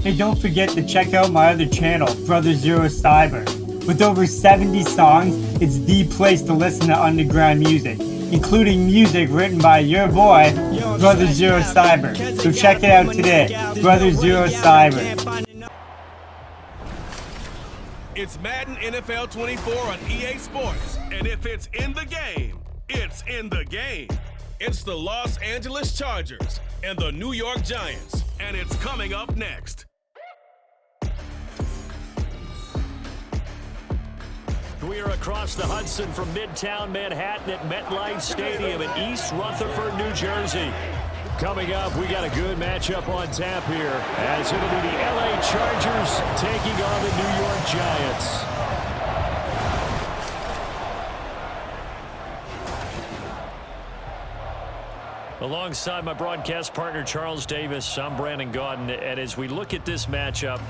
Hey, don't forget to check out my other channel, Brother Zero Cyber. With over 70 songs, it's the place to listen to underground music, including music written by your boy, Brother Zero Cyber. So check it out today, Brother Zero Cyber. It's Madden NFL 24 on EA Sports, and if it's in the game, it's in the game. It's the Los Angeles Chargers and the New York Giants, and it's coming up next. We are across the Hudson from Midtown Manhattan at MetLife Stadium in East Rutherford, New Jersey. Coming up, we got a good matchup on tap here, as it'll be the LA Chargers taking on the New York Giants. Alongside my broadcast partner, Charles Davis, I'm Brandon Gaudin, and as we look at this matchup,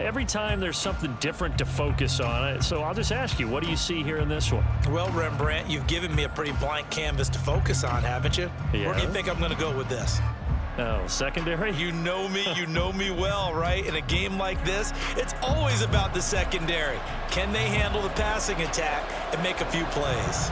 every time there's something different to focus on. So I'll just ask you, what do you see here in this one? Well, Rembrandt, you've given me a pretty blank canvas to focus on, haven't you? Yeah. Where do you think I'm going to go with this? Oh, secondary? You know me well, right? In a game like this, it's always about the secondary. Can they handle the passing attack and make a few plays?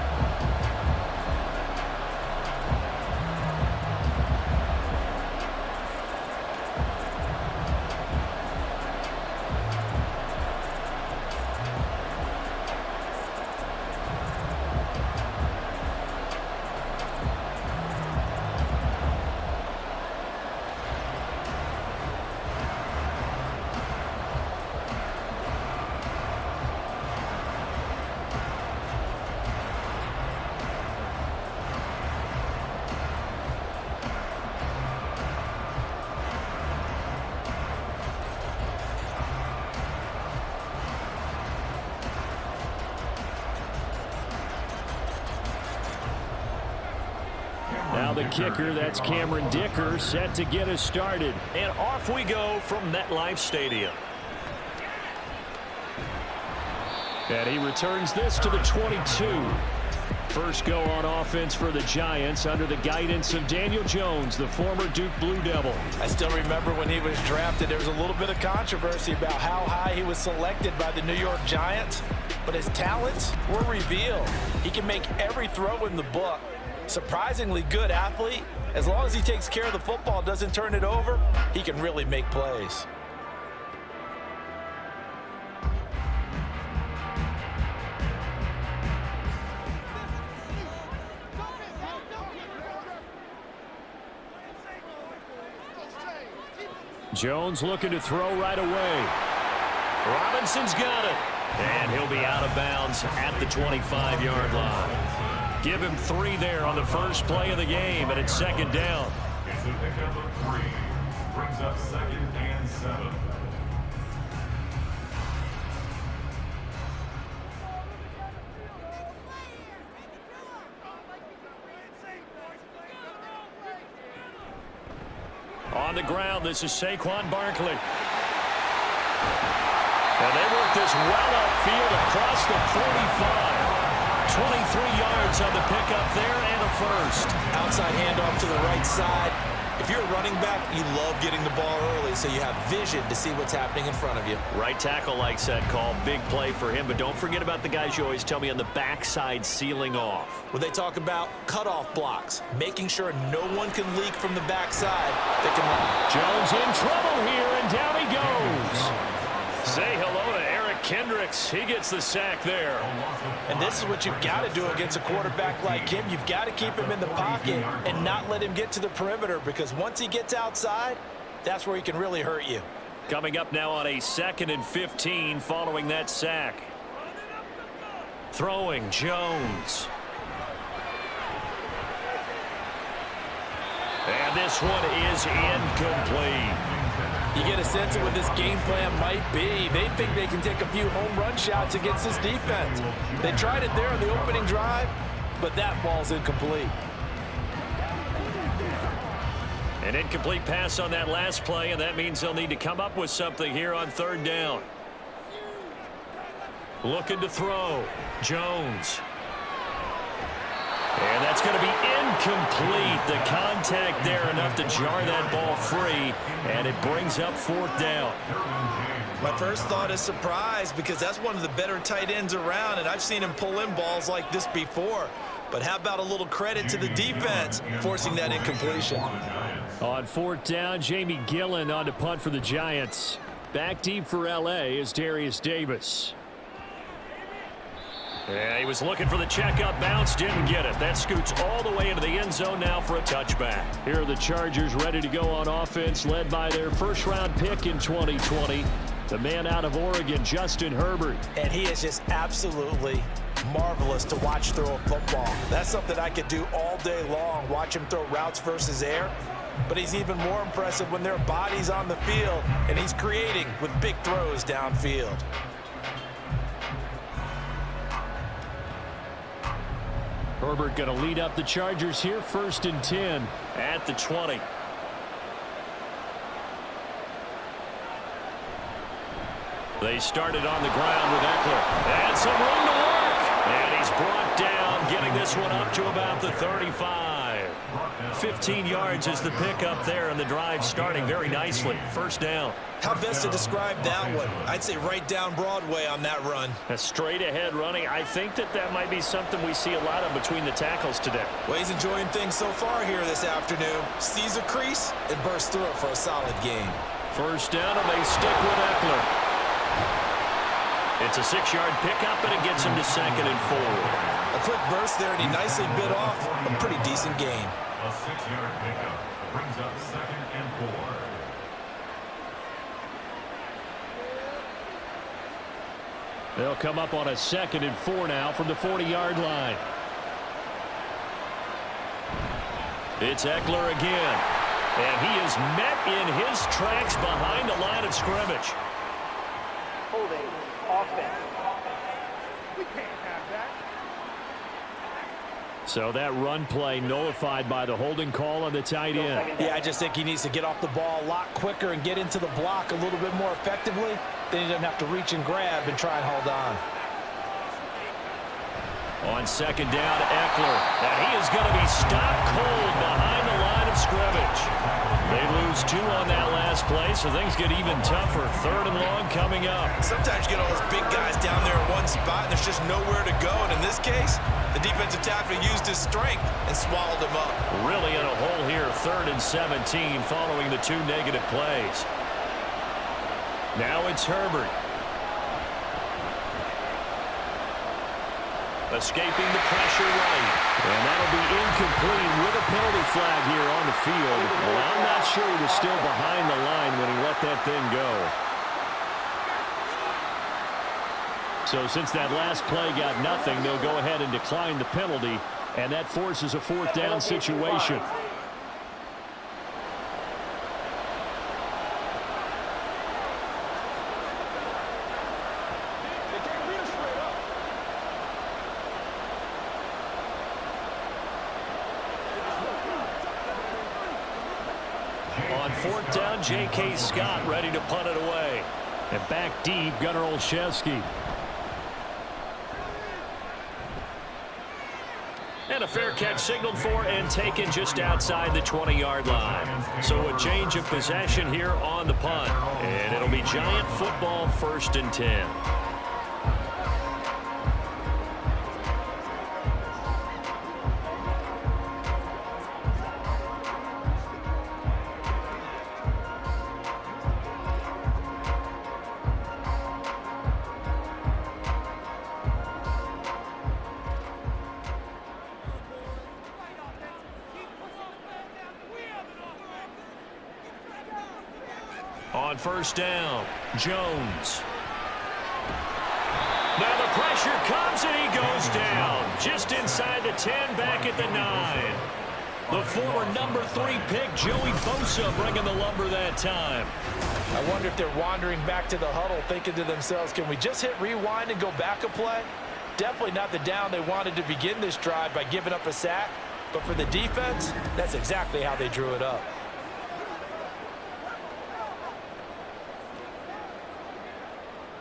Now the kicker, that's Cameron Dicker, set to get us started. And off we go from MetLife Stadium. And he returns this to the 22. First go on offense for the Giants under the guidance of Daniel Jones, the former Duke Blue Devil. I still remember when he was drafted, there was a little bit of controversy about how high he was selected by the New York Giants, but his talents were revealed. He can make every throw in the book. Surprisingly good athlete. As long as he takes care of the football, doesn't turn it over, he can really make plays. Jones looking to throw right away. Robinson's got it. And he'll be out of bounds at the 25-yard line. Give him 3 there on the first play of the game, and it's second down. It's a pickup of 3. Brings up 2nd and 7. On the ground, this is Saquon Barkley. And they work this well upfield across the 45. 23 yards on the pickup there and a first. Outside handoff to the right side. If you're a running back, you love getting the ball early so you have vision to see what's happening in front of you. Right tackle likes that call. Big play for him, but don't forget about the guys you always tell me on the backside sealing off. When they talk about cutoff blocks, making sure no one can leak from the backside. They can run. Jones in trouble here, and down he goes. Say hello to Eric Kendricks. He gets the sack there. And this is what you've got to do against a quarterback like him. You've got to keep him in the pocket and not let him get to the perimeter, because once he gets outside, that's where he can really hurt you. Coming up now on a 2nd and 15 following that sack. Throwing Jones. And this one is incomplete. You get a sense of what this game plan might be. They think they can take a few home run shots against this defense. They tried it there on the opening drive, but that ball's incomplete. An incomplete pass on that last play, and that means they'll need to come up with something here on 3rd down. Looking to throw. Jones. And that's going to be incomplete. The contact there enough to jar that ball free, and it brings up 4th down. My first thought is surprise because that's one of the better tight ends around, and I've seen him pull in balls like this before. But how about a little credit to the defense forcing that incompletion? On 4th down, Jamie Gillen on to punt for the Giants. Back deep for L.A. is Darius Davis. Yeah, he was looking for the checkup bounce, didn't get it. That scoots all the way into the end zone now for a touchback. Here are the Chargers ready to go on offense, led by their first-round pick in 2020, the man out of Oregon, Justin Herbert. And he is just absolutely marvelous to watch throw a football. That's something I could do all day long, watch him throw routes versus air. But he's even more impressive when their body's on the field, and he's creating with big throws downfield. Herbert going to lead up the Chargers here, 1st and 10 at the 20. They started on the ground with Eckler. And some room to work. And he's brought down, getting this one up to about the 35. 15 yards is the pickup there, and the drive starting very nicely. 1st down. How best to describe that one? I'd say right down Broadway on that run. A straight ahead running. I think that might be something we see a lot of between the tackles today. Well, he's enjoying things so far here this afternoon. Sees a crease and bursts through it for a solid game. 1st down, and they stick with Eckler. It's a 6-yard pickup, and it gets him to 2nd and 4. A quick burst there, and he nicely bit off a pretty decent gain. A 6-yard pickup brings up 2nd and 4. They'll come up on a 2nd and 4 now from the 40-yard line. It's Eckler again. And he is met in his tracks behind the line of scrimmage. Holding offense. We can't have that. So that run play nullified by the holding call on the tight end. Yeah, I just think he needs to get off the ball a lot quicker and get into the block a little bit more effectively. Then he doesn't have to reach and grab and try and hold on. On 2nd down, Eckler. And he is going to be stopped cold behind the line of scrimmage. They lose 2 on that last play, so things get even tougher. 3rd and long coming up. Sometimes you get all those big guys down there in one spot, and there's just nowhere to go. And in this case, the defensive tackle used his strength and swallowed him up. Really in a hole here, 3rd and 17 following the 2 negative plays. Now it's Herbert. Escaping the pressure right. And that'll be incomplete with a penalty flag here on the field. Well, I'm not sure he was still behind the line when he let that thing go. So since that last play got nothing, they'll go ahead and decline the penalty, and that forces a 4th down situation. On 4th down, J.K. Scott ready to punt it away. And back deep, Gunnar Olszewski. And a fair catch signaled for and taken just outside the 20-yard line. So a change of possession here on the punt. And it'll be Giant football, 1st and 10. On 1st down, Jones. Now the pressure comes and he goes down. Just inside the 10, back at the 9. The former number 3 pick, Joey Bosa, bringing the lumber that time. I wonder if they're wandering back to the huddle thinking to themselves, can we just hit rewind and go back a play? Definitely not the down they wanted to begin this drive by giving up a sack. But for the defense, that's exactly how they drew it up.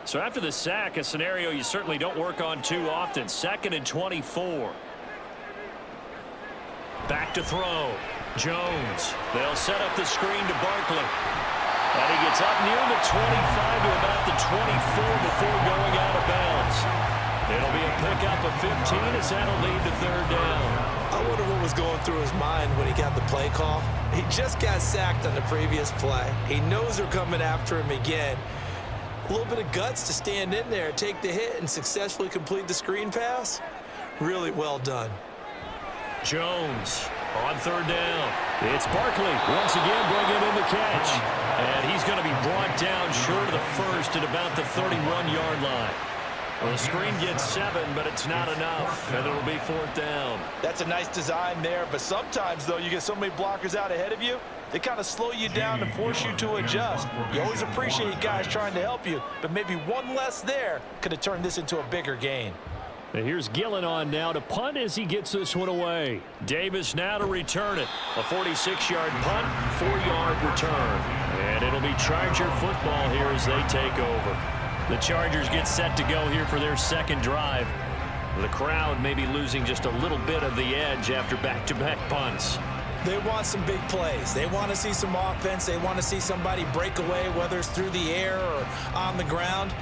So after the sack, a scenario you certainly don't work on too often. 2nd and 24. Back to throw. Jones. They'll set up the screen to Barkley. And he gets up near the 25 to about the 24 before going out of bounds. It'll be a pickup of 15 as that'll lead to third down. I wonder what was going through his mind when he got the play call. He just got sacked on the previous play. He knows they're coming after him again. A little bit of guts to stand in there, take the hit, and successfully complete the screen pass. Really well done. Jones on third down. It's Barkley once again bringing in the catch. And he's going to be brought down short of the first at about the 31-yard line. Well, the screen gets 7, but it's not enough, and it'll be fourth down. That's a nice design there, but sometimes, though, you get so many blockers out ahead of you, they kind of slow you down and force you to adjust. You always appreciate guys trying to help you, but maybe one less there could have turned this into a bigger gain. And here's Gillen on now to punt as he gets this one away. Davis now to return it. A 46-yard punt, 4-yard return. And it'll be Charger football here as they take over. The Chargers get set to go here for their second drive. The crowd may be losing just a little bit of the edge after back-to-back punts. They want some big plays. They want to see some offense. They want to see somebody break away, whether it's through the air or on the ground.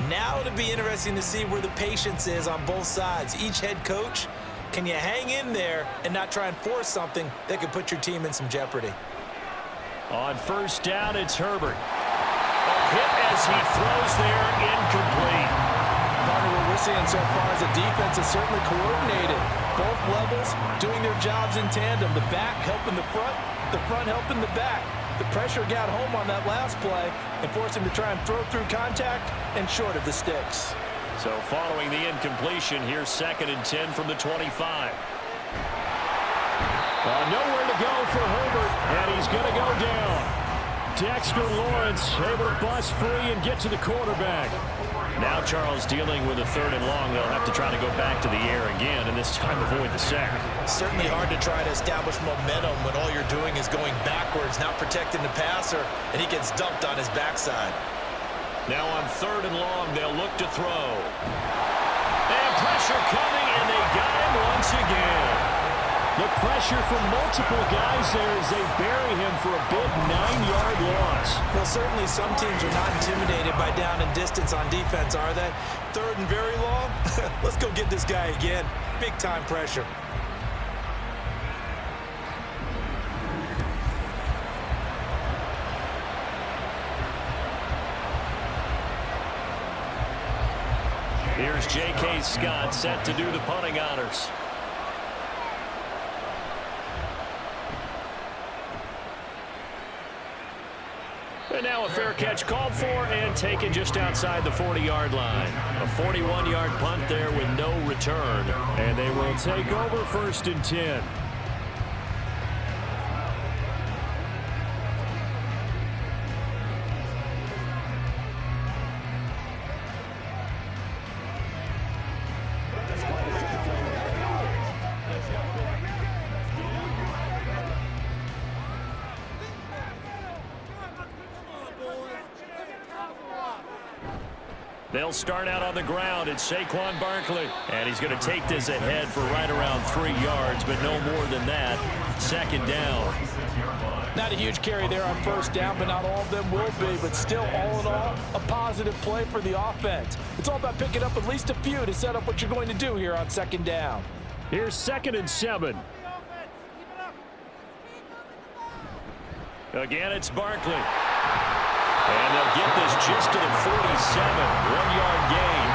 Now it'll be interesting to see where the patience is on both sides. Each head coach, can you hang in there and not try and force something that could put your team in some jeopardy? On first down, it's Herbert. A hit as he throws there, incomplete. Partner, what we're seeing so far is the defense is certainly coordinated. Both levels doing their jobs in tandem. The back helping the front helping the back. The pressure got home on that last play and forced him to try and throw through contact and short of the sticks. So following the incompletion, here's 2nd and 10 from the 25. Nowhere to go for Herbert, and he's going to go down. Dexter Lawrence able to bust free and get to the quarterback. Now Charles dealing with a 3rd and long. They'll have to try to go back to the air again, and this time avoid the sack. Certainly hard to try to establish momentum when all you're doing is going backwards, not protecting the passer, and he gets dumped on his backside. Now on 3rd and long, they'll look to throw. And pressure coming, and they got him once again. The pressure from multiple guys there as they bury him for a big 9-yard loss. Well, certainly some teams are not intimidated by down and distance on defense, are they? 3rd and very long? Let's go get this guy again. Big-time pressure. Here's J.K. Scott set to do the punting honors. And now a fair catch called for and taken just outside the 40-yard line. A 41-yard punt there with no return. And they will take over 1st and 10. They'll start out on the ground. It's Saquon Barkley. And he's going to take this ahead for right around 3 yards, but no more than that. 2nd down. Not a huge carry there on 1st down, but not all of them will be. But still, all in all, a positive play for the offense. It's all about picking up at least a few to set up what you're going to do here on 2nd down. Here's 2nd and 7. Again, it's Barkley. And they'll get this just to the 47, 1-yard gain.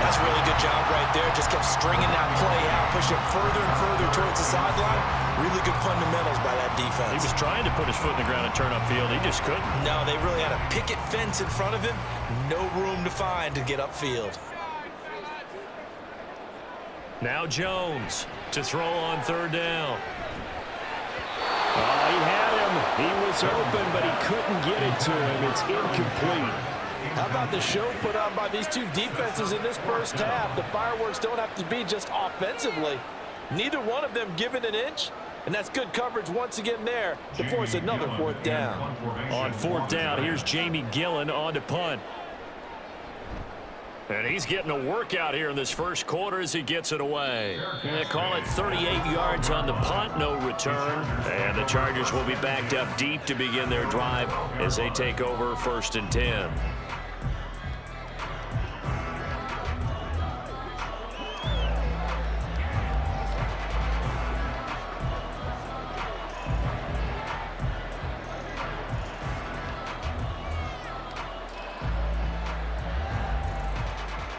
That's a really good job right there. Just kept stringing that play out, pushing further and further towards the sideline. Really good fundamentals by that defense. He was trying to put his foot in the ground and turn upfield. He just couldn't. No, they really had a picket fence in front of him. No room to find to get upfield. Now Jones to throw on 3rd down. He had him. He was open, but he couldn't get it to him. It's incomplete. How about the show put on by these two defenses in this first half? The fireworks don't have to be just offensively. Neither one of them given an inch, and that's good coverage once again there to force another 4th down. On 4th down, here's Jamie Gillen on to punt. And he's getting a workout here in this first quarter as he gets it away. They call it 38 yards on the punt, no return. And the Chargers will be backed up deep to begin their drive as they take over 1st and 10.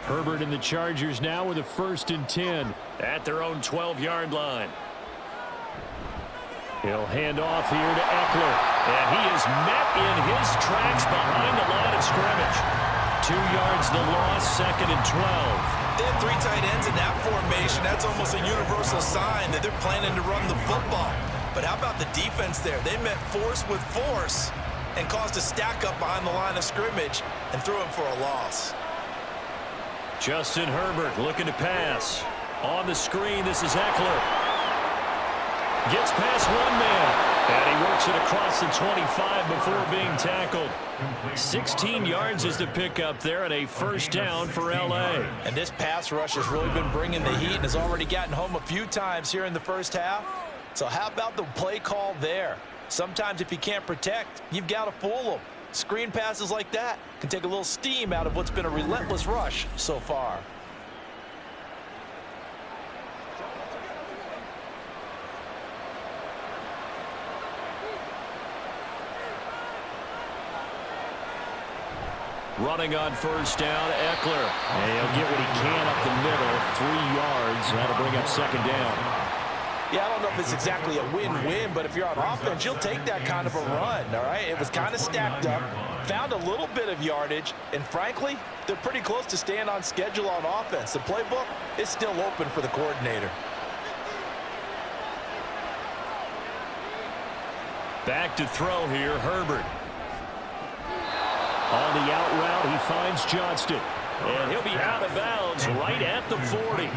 Herbert and the Chargers now with a 1st and 10 at their own 12-yard line. He'll hand off here to Eckler, and he is met in his tracks behind the line of scrimmage. 2 yards the loss, 2nd and 12. They have 3 tight ends in that formation. That's almost a universal sign that they're planning to run the football. But how about the defense there? They met force with force and caused a stack up behind the line of scrimmage and threw him for a loss. Justin Herbert looking to pass. On the screen, this is Eckler. Gets past one man, and he works it across the 25 before being tackled. 16 yards is the pickup there, and a 1st down for L.A. And this pass rush has really been bringing the heat and has already gotten home a few times here in the first half. So how about the play call there? Sometimes if you can't protect, you've got to fool them. Screen passes like that can take a little steam out of what's been a relentless rush so far. Running on 1st down, Eckler. And he'll get what he can up the middle, 3 yards. That'll bring up 2nd down. Yeah, I don't know if it's exactly a win-win, but if you're on offense, you'll take that kind of a run, all right? It was kind of stacked up, found a little bit of yardage, and frankly, they're pretty close to staying on schedule on offense. The playbook is still open for the coordinator. Back to throw here, Herbert. On the out route, he finds Johnston. And he'll be out of bounds right at the 40.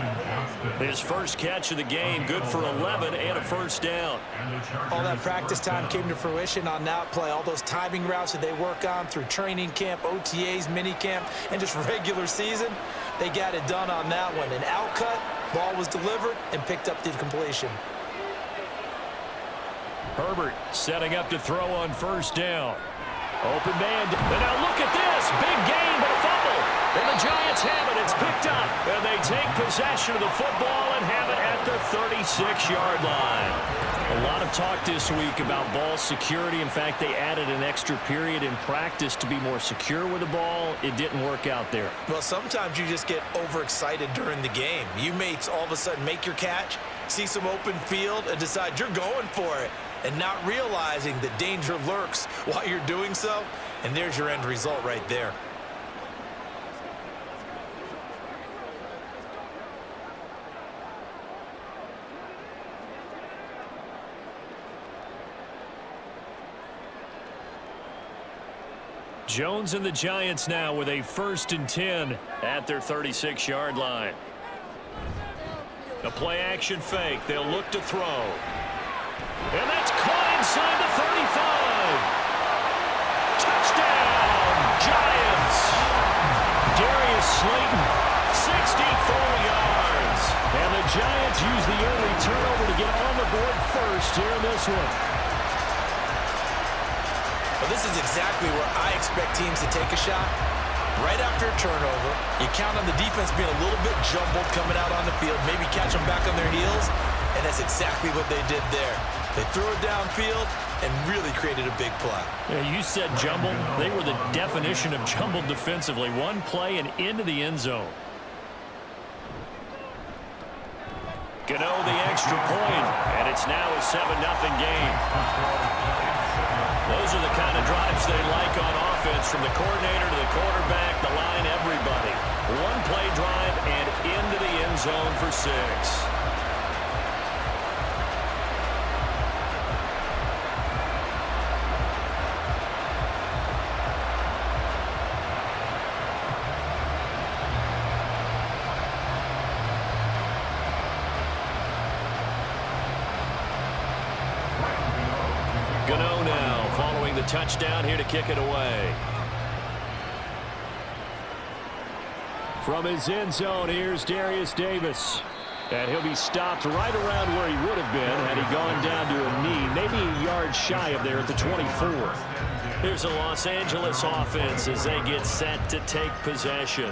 His first catch of the game, good for 11 and a 1st down. All that practice time came to fruition on that play. All those timing routes that they work on through training camp, OTAs, mini camp, and just regular season, they got it done on that one. An outcut, ball was delivered, and picked up the completion. Herbert setting up to throw on 1st down. Open man. And now look at this. Big gain, but a fumble. And the Giants have it. It's picked up. And they take possession of the football and have it at the 36-yard line. A lot of talk this week about ball security. In fact, they added an extra period in practice to be more secure with the ball. It didn't work out there. Well, sometimes you just get overexcited during the game. You may all of a sudden make your catch, see some open field, and decide you're going for it, and not realizing that danger lurks while you're doing so. And there's your end result right there. Jones and the Giants now with a 1st and 10 at their 36-yard line. A play-action fake. They'll look to throw. And that's caught inside the 35. Touchdown, Giants. Darius Slayton, 64 yards. And the Giants use the early turnover to get on the board first here in this one. Well, this is exactly where I expect teams to take a shot. Right after a turnover, you count on the defense being a little bit jumbled coming out on the field, maybe catch them back on their heels, and that's exactly what they did there. They threw it downfield and really created a big play. Yeah, you said jumbled. They were the definition of jumbled defensively. One play and into the end zone. Gano the extra point, and it's now a 7-0 game. Those are the kind of drives they like on offense, from the coordinator to the quarterback, the line, everybody. One play drive and into the end zone for 6. Gano now following the touchdown here to kick it away. From his end zone, here's Darius Davis. And he'll be stopped right around where he would have been had he gone down to a knee, maybe a yard shy of there at the 24. Here's the Los Angeles offense as they get set to take possession.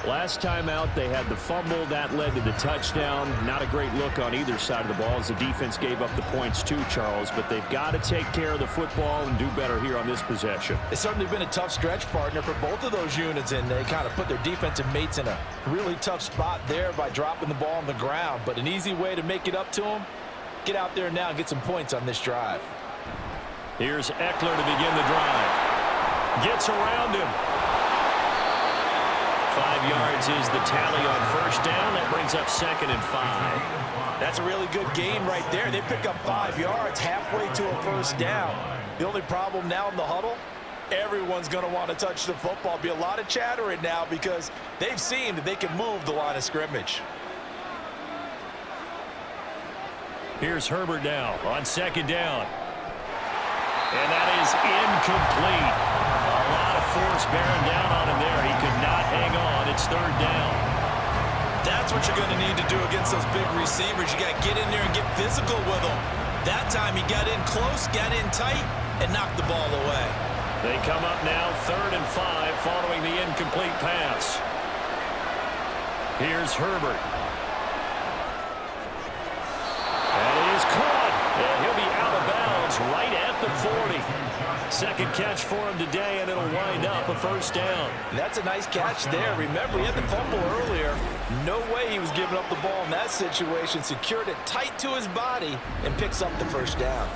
Last time out, they had the fumble. That led to the touchdown. Not a great look on either side of the ball as the defense gave up the points too, Charles. But they've got to take care of the football and do better here on this possession. It's certainly been a tough stretch, partner, for both of those units, and they kind of put their defensive mates in a really tough spot there by dropping the ball on the ground. But an easy way to make it up to them, get out there now and get some points on this drive. Here's Eckler to begin the drive. Gets around him. 5 yards is the tally on first down. That brings up 2nd and 5. That's a really good gain right there. They pick up 5 yards halfway to a first down. The only problem now in the huddle, everyone's going to want to touch the football. Be a lot of chatter right now because they've seen that they can move the line of scrimmage. Here's Herbert now on 2nd down. And that is incomplete. A lot of force bearing down on him there. He could not hang on. It's 3rd down. That's what you're going to need to do against those big receivers. You got to get in there and get physical with them. That time he got in close, got in tight, and knocked the ball away. They come up now 3rd and 5 following the incomplete pass. Here's Herbert. And he is caught. And he'll be out of bounds right at the 40. 2nd catch for him today, and it'll wind up a first down. That's a nice catch there. Remember, he had the fumble earlier. No way he was giving up the ball in that situation. Secured it tight to his body and picks up the first down.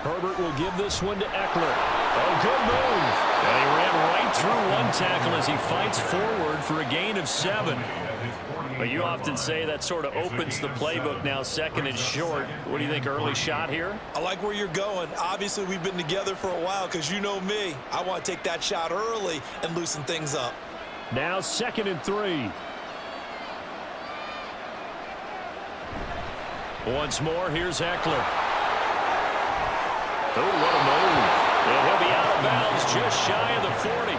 Herbert will give this one to Eckler. Oh, good move. And he ran right through one tackle as he fights forward for a gain of 7. But you often say that sort of opens the playbook now, 2nd and short. What do you think, early shot here? I like where you're going. Obviously, we've been together for a while because you know me. I want to take that shot early and loosen things up. Now 2nd and 3. Once more, here's Eckler. Oh, what a move. And he'll be out of bounds just shy of the 40.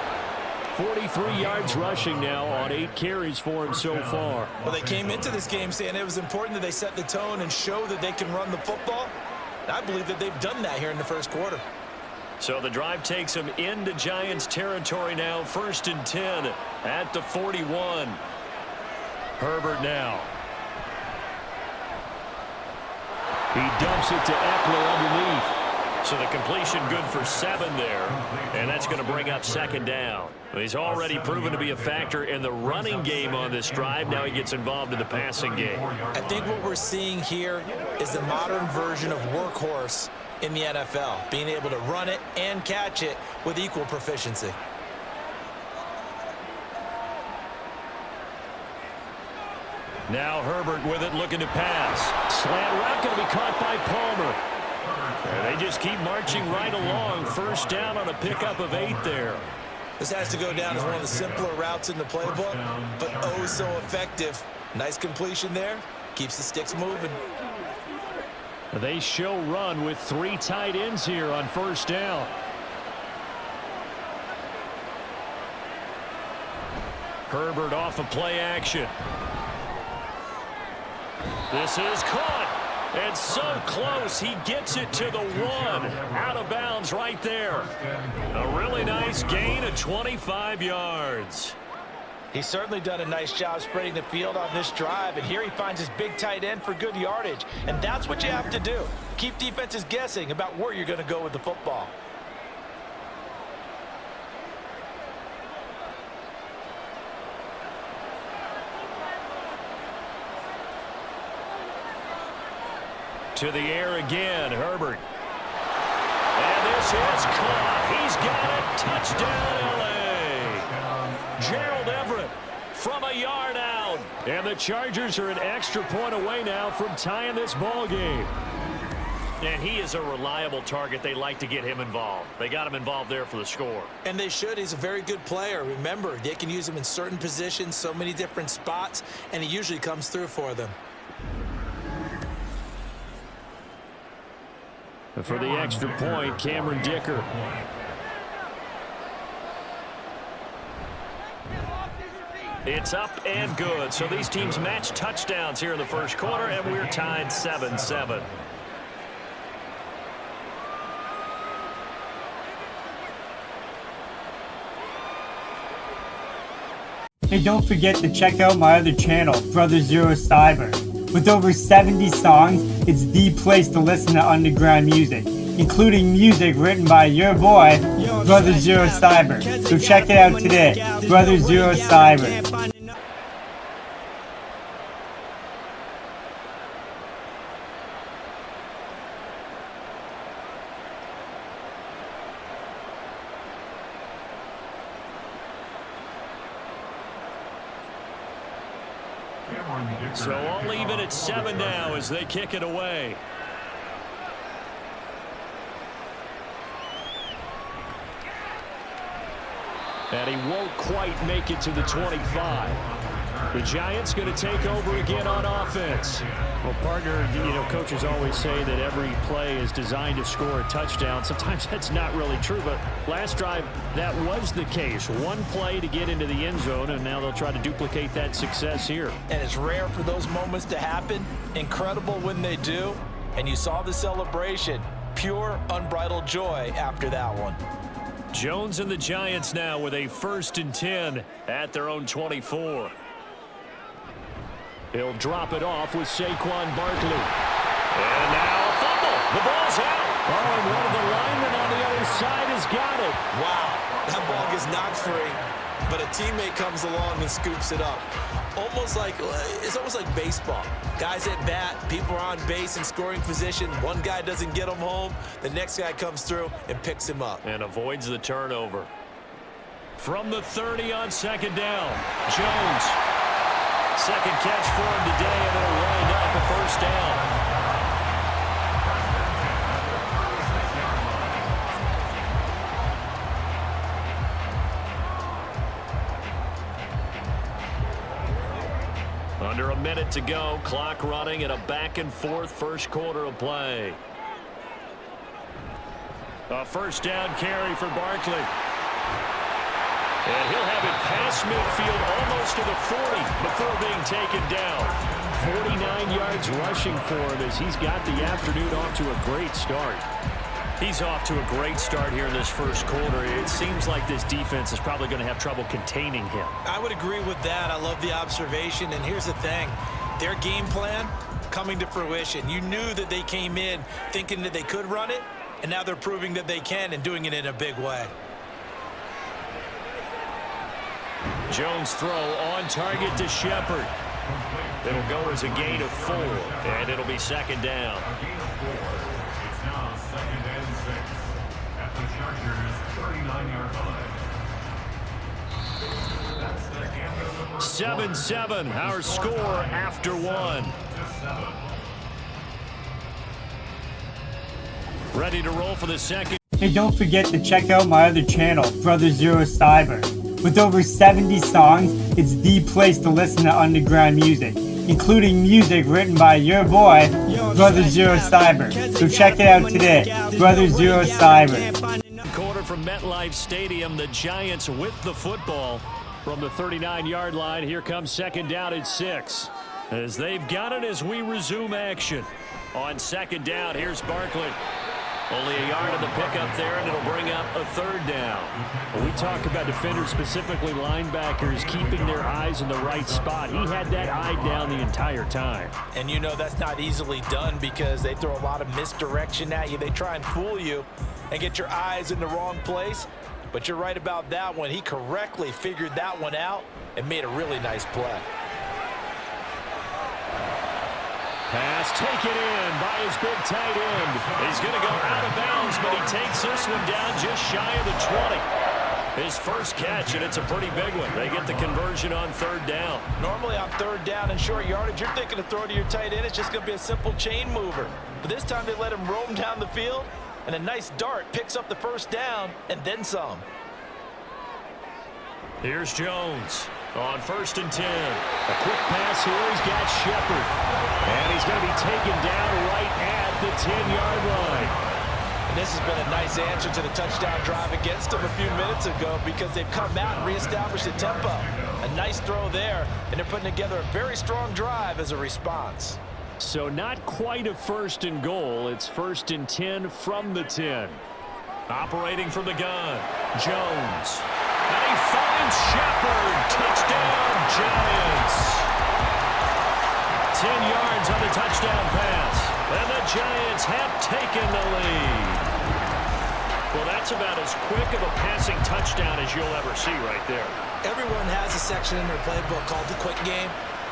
43 yards rushing now on 8 carries for him so far. Well, they came into this game saying it was important that they set the tone and show that they can run the football. And I believe that they've done that here in the first quarter. So the drive takes them into Giants territory now. 1st and 10 at the 41. Herbert now. He dumps it to Eckler underneath. So the completion good for 7 there, and that's going to bring up 2nd down. He's already proven to be a factor in the running game on this drive. Now he gets involved in the passing game. I think what we're seeing here is the modern version of workhorse in the NFL, being able to run it and catch it with equal proficiency. Now Herbert with it, looking to pass. Slant route going to be caught by Palmer. And they just keep marching right along. 1st down on a pickup of 8 there. This has to go down as one of the simpler routes in the playbook, but oh so effective. Nice completion there. Keeps the sticks moving. They show run with 3 tight ends here on 1st down. Herbert off of play action. This is caught. And so close, he gets it to the 1. Out of bounds right there. A really nice gain of 25 yards. He's certainly done a nice job spreading the field on this drive, and here he finds his big tight end for good yardage. And that's what you have to do. Keep defenses guessing about where you're going to go with the football. To the air again, Herbert. And this is caught. He's got it. Touchdown, L.A. Gerald Everett from a yard out. And the Chargers are an extra point away now from tying this ball game. And he is a reliable target. They like to get him involved. They got him involved there for the score. And they should. He's a very good player. Remember, they can use him in certain positions, so many different spots, and he usually comes through for them. For the extra point, Cameron Dicker. It's up and good. So these teams match touchdowns here in the first quarter, and we're tied 7-7. Hey, don't forget to check out my other channel, Brother Zero Cyber. With over 70 songs, it's the place to listen to underground music, including music written by your boy, Brother Zero Cyber. So check it out today, Brother Zero Cyber. So I'll leave it at 7 now as they kick it away. And he won't quite make it to the 25. The Giants going to take over again on offense. Well, partner, coaches always say that every play is designed to score a touchdown. Sometimes that's not really true, but last drive, that was the case. One play to get into the end zone, and now they'll try to duplicate that success here. And it's rare for those moments to happen. Incredible when they do. And you saw the celebration. Pure, unbridled joy after that one. Jones and the Giants now with a 1st and 10 at their own 24. He'll drop it off with Saquon Barkley. And now a fumble. The ball's out. Oh, and one of the linemen on the other side has got it. Wow, that ball gets knocked free, but a teammate comes along and scoops it up. It's almost like baseball. Guys at bat, people are on base in scoring position. One guy doesn't get him home. The next guy comes through and picks him up. And avoids the turnover. From the 30 on 2nd down, Jones. Second catch for him today, and it'll wind up a 1st down. Under a minute to go, clock running, and a back-and-forth first quarter of play. A 1st down carry for Barkley. And he'll have it past midfield almost to the 40 before being taken down. 49 yards rushing for him as he's got the afternoon off to a great start. He's off to a great start here in this first quarter. It seems like this defense is probably going to have trouble containing him. I would agree with that. I love the observation. And here's the thing. Their game plan coming to fruition. You knew that they came in thinking that they could run it, and now they're proving that they can and doing it in a big way. Jones throw on target to Shepard. It'll go as a gain of 4, and it'll be 2nd down. It's now 2nd and 6 at the Chargers' 39-yard line. That's the end of the 7-7, our score after 1. Ready to roll for the second. Hey, don't forget to check out my other channel, Brother Zero Cyber. With over 70 songs, it's the place to listen to underground music, including music written by your boy, Brother Zero Cyber. So check it out today, Brother Zero Cyber. Quarter from MetLife Stadium, the Giants with the football from the 39-yard line. Here comes 2nd down at 6. As they've got it as we resume action. On 2nd down, here's Barkley. Only a yard on the pickup there, and it'll bring up a 3rd down. When we talk about defenders, specifically linebackers, keeping their eyes in the right spot. He had that eye down the entire time. And you know that's not easily done because they throw a lot of misdirection at you. They try and fool you and get your eyes in the wrong place. But you're right about that one. He correctly figured that one out and made a really nice play. Pass taken in by his big tight end. He's going to go out of bounds, but he takes this one down just shy of the 20. His first catch, and it's a pretty big one. They get the conversion on 3rd down. Normally on 3rd down and short yardage, you're thinking to throw to your tight end. It's just going to be a simple chain mover. But this time they let him roam down the field, and a nice dart picks up the 1st down and then some. Here's Jones on 1st and 10. A quick pass here. He's got Shepard. And he's going to be taken down right at the 10-yard line. And this has been a nice answer to the touchdown drive against them a few minutes ago because they've come out and reestablished the tempo. A nice throw there, and they're putting together a very strong drive as a response. So not quite a 1st and goal. It's 1st and 10 from the 10. Operating from the gun, Jones. And he finds Shepard. Touchdown, Giants. 10 yards on the touchdown pass. And the Giants have taken the lead. Well, that's about as quick of a passing touchdown as you'll ever see right there. Everyone has a section in their playbook called the quick game.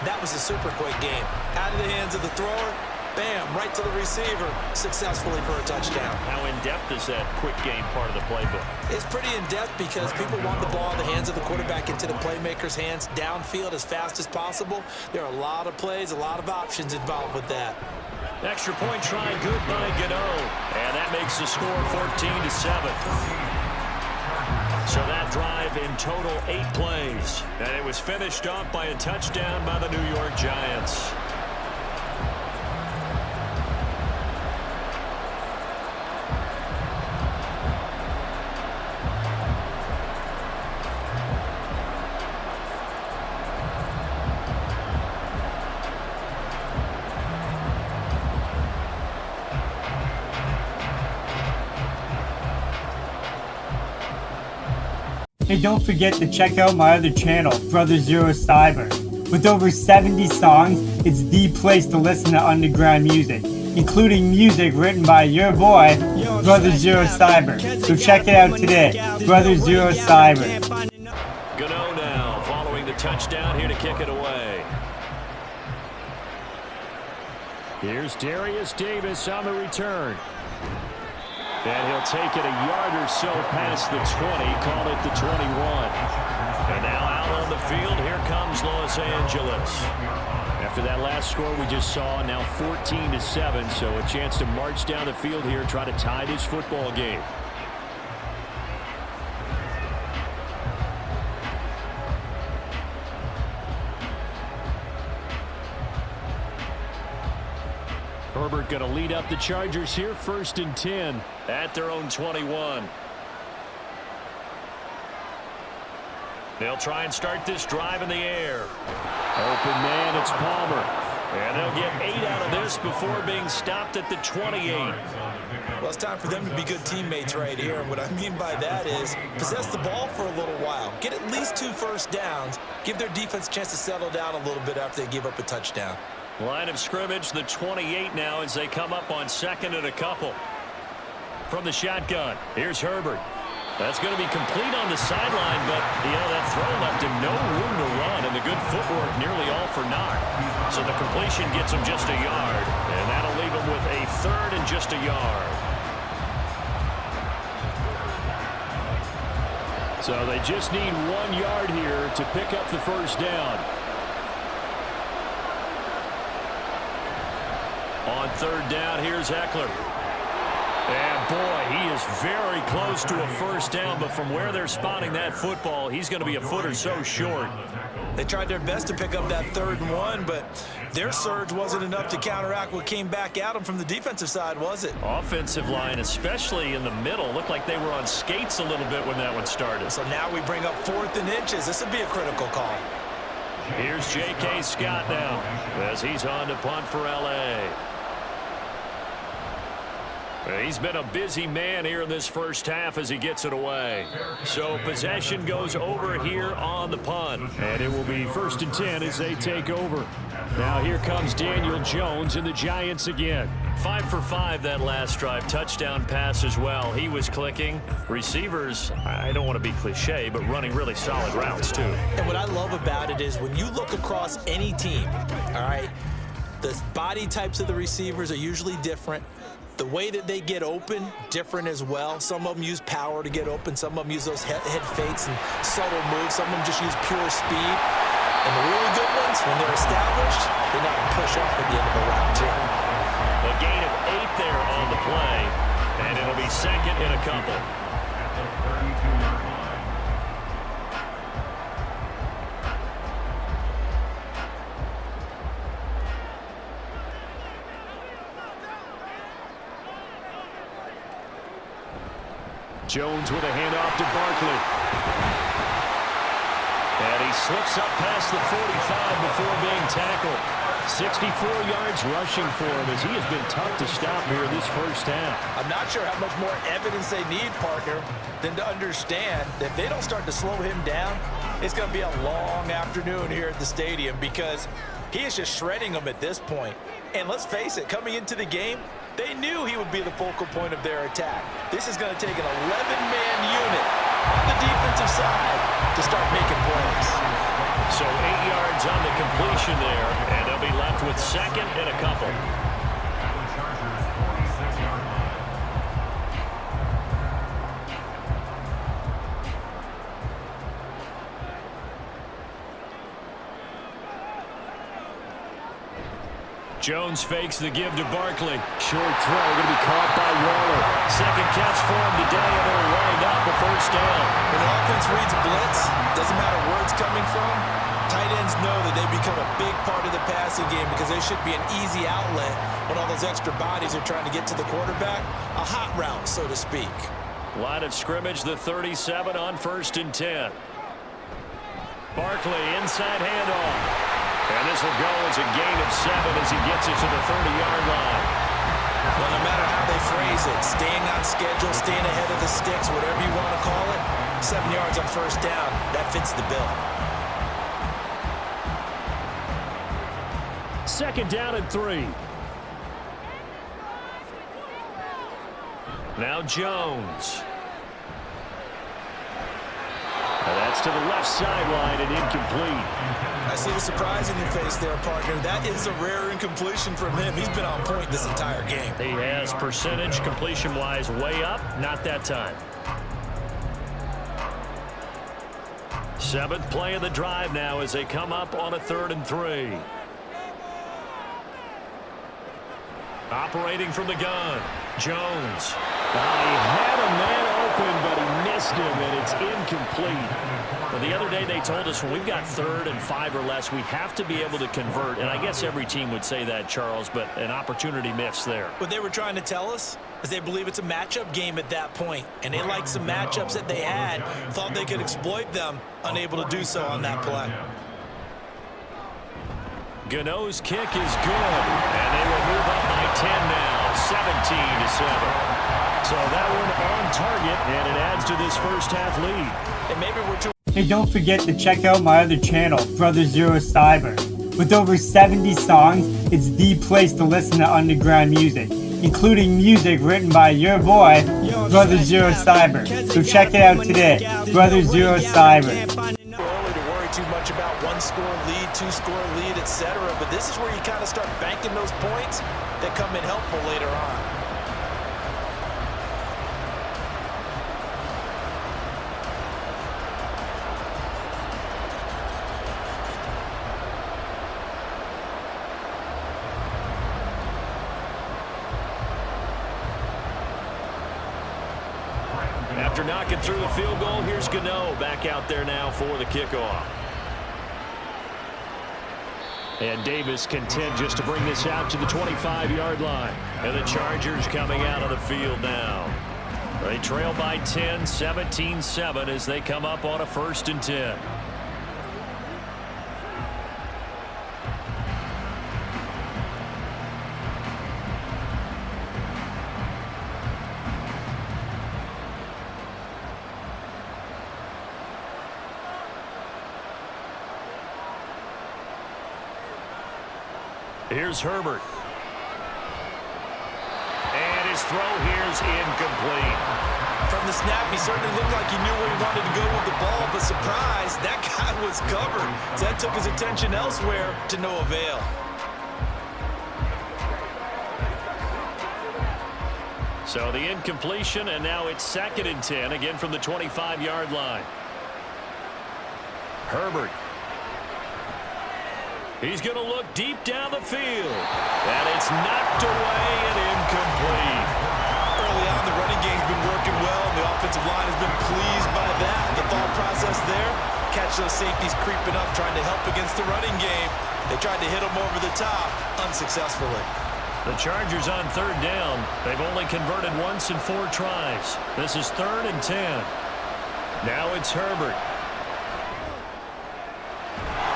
That was a super quick game. Out of the hands of the thrower, bam, right to the receiver, successfully for a touchdown. How in-depth is that quick game part of the playbook? It's pretty in-depth because people want the ball in the hands of the quarterback into the playmaker's hands downfield as fast as possible. There are a lot of plays, a lot of options involved with that. Extra point try, good by Gano. And that makes the score 14-7. So that drive in total 8 plays. And it was finished off by a touchdown by the New York Giants. Hey, don't forget to check out my other channel, Brother Zero Cyber. With over 70 songs, it's the place to listen to underground music, including music written by your boy, Brother Zero Cyber. So check it out today, Brother Zero Cyber. Gano now, following the touchdown, here to kick it away. Here's Darius Davis on the return. And he'll take it a yard or so past the 20, call it the 21. And now out on the field, here comes Los Angeles. After that last score we just saw, now 14-7, so a chance to march down the field here, try to tie this football game. Herbert going to lead up the Chargers here, 1st and 10 at their own 21. They'll try and start this drive in the air. Open man, it's Palmer. And they'll get 8 out of this before being stopped at the 28. Well, it's time for them to be good teammates right here. And what I mean by that is possess the ball for a little while. Get at least 2 first downs. Give their defense a chance to settle down a little bit after they give up a touchdown. Line of scrimmage, the 28 now as they come up on 2nd and a couple. From the shotgun, here's Herbert. That's going to be complete on the sideline, but, that throw left him no room to run, and the good footwork nearly all for naught. So the completion gets him just a yard, and that'll leave him with a 3rd and just a yard. So they just need 1 yard here to pick up the first down. On 3rd down, here's Eckler. And boy, he is very close to a first down, but from where they're spotting that football, he's going to be a foot or so short. They tried their best to pick up that 3rd and 1, but their surge wasn't enough to counteract what came back at them from the defensive side, was it? Offensive line, especially in the middle, looked like they were on skates a little bit when that one started. So now we bring up 4th and inches. This would be a critical call. Here's J.K. Scott now as he's on to punt for L.A. He's been a busy man here in this first half as he gets it away. So possession goes over here on the punt. And it will be 1st and 10 as they take over. Now here comes Daniel Jones and the Giants again. 5 for 5 that last drive. Touchdown pass as well. He was clicking. Receivers, I don't want to be cliche, but running really solid routes too. And what I love about it is when you look across any team, all right, the body types of the receivers are usually different. The way that they get open, different as well. Some of them use power to get open. Some of them use those head fakes and subtle moves. Some of them just use pure speed. And the really good ones, when they're established, they know how to push off at the end of a route, too. A gain of 8 there on the play. And it'll be 2nd and a couple. Jones with a handoff to Barkley. And he slips up past the 45 before being tackled. 64 yards rushing for him as he has been tough to stop here this first half. I'm not sure how much more evidence they need, partner, than to understand that if they don't start to slow him down, it's going to be a long afternoon here at the stadium because he is just shredding them at this point. And let's face it, coming into the game, they knew he would be the focal point of their attack. This is going to take an 11-man unit on the defensive side to start making plays. So 8 yards on the completion there, and they'll be left with second and a couple. At the Chargers' 46-yard line. Jones fakes the give to Barkley. Short throw going to be caught by Waller. Second catch for him today, and it'll wind up a first down. When the offense reads blitz, doesn't matter where it's coming from, tight ends know that they become a big part of the passing game because they should be an easy outlet when all those extra bodies are trying to get to the quarterback. A hot route, so to speak. Line of scrimmage, the 37 on 1st and 10. Barkley, inside handoff. And this will go as a gain of 7 as he gets it to the 30-yard line. Well, no matter how they phrase it, staying on schedule, staying ahead of the sticks, whatever you want to call it, 7 yards on first down, that fits the bill. Second down and 3. Now Jones. And that's to the left sideline and incomplete. I see the surprise in your face there, partner. That is a rare incompletion from him. He's been on point this entire game. He has percentage completion-wise way up. Not that time. 7th play of the drive now as they come up on a 3rd and 3. Operating from the gun, Jones. He had a man open, but he missed him, and it's incomplete. Well, the other day they told us when we've got 3rd and 5 or less, we have to be able to convert. And I guess every team would say that, Charles, but an opportunity missed there. What they were trying to tell us is they believe it's a matchup game at that point, and they liked some matchups that they had, thought they could exploit them, unable to do so on that play. Gano's kick is good, and they will move up by 10 now, 17-7. So that one on target, and it adds to this first half lead. And maybe we're too. Hey, don't forget to check out my other channel, Brother Zero Cyber. With over 70 songs, it's the place to listen to underground music, including music written by your boy, Brother Zero Cyber. So check it out today, Brother Zero Cyber. Early to worry too much about 1-score lead, 2-score lead, etc. But this is where you kind of start banking those points that come in helpful later on. After knocking through the field goal, here's Gano back out there now for the kickoff. And Davis content just to bring this out to the 25-yard line. And the Chargers coming out of the field now. They trail by 10, 17-7 as they come up on a 1st and 10. Here's Herbert. And his throw here's incomplete. From the snap, he certainly looked like he knew where he wanted to go with the ball, but surprise, that guy was covered. So that took his attention elsewhere to no avail. So the incompletion, and now it's 2nd and 10, again from the 25-yard line. Herbert. He's going to look deep down the field. And it's knocked away and incomplete. Early on, the running game's been working well, and the offensive line has been pleased by that. The thought process there, catch those safeties creeping up, trying to help against the running game. They tried to hit them over the top, unsuccessfully. The Chargers on third down. They've only converted once in 4 tries. This is 3rd and 10. Now it's Herbert.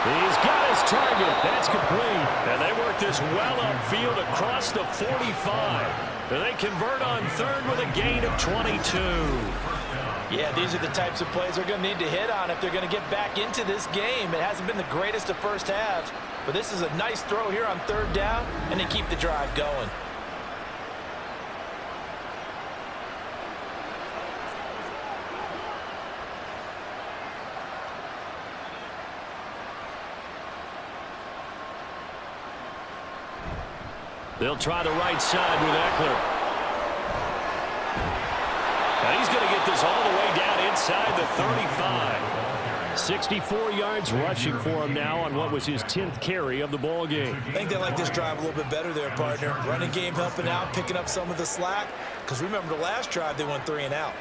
He's got his target. That's complete. And they work this well upfield across the 45. They convert on 3rd with a gain of 22. Yeah, these are the types of plays they're going to need to hit on if they're going to get back into this game. It hasn't been the greatest of first halves, but this is a nice throw here on 3rd down, and they keep the drive going. They'll try the right side with Eckler. And he's going to get this all the way down inside the 35. 64 yards rushing for him now on what was his 10th carry of the ball game. I think they like this drive a little bit better there, partner. Running game helping out, picking up some of the slack. Because remember the last drive, they went 3 and out.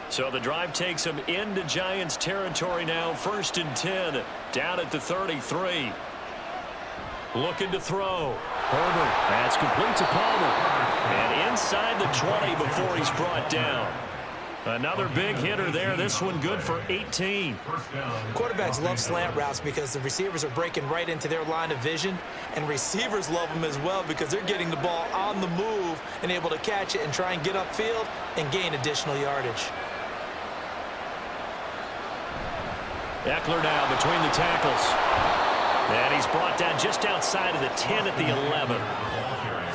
So the drive takes them into Giants territory now. 1st and 10, down at the 33. Looking to throw. Herbert, that's complete to Palmer. And inside the 20 before he's brought down. Another big hitter there. This one good for 18. Quarterbacks love slant routes because the receivers are breaking right into their line of vision. And receivers love them as well because they're getting the ball on the move and able to catch it and try and get upfield and gain additional yardage. Eckler now between the tackles. And he's brought down just outside of the 10 at the 11.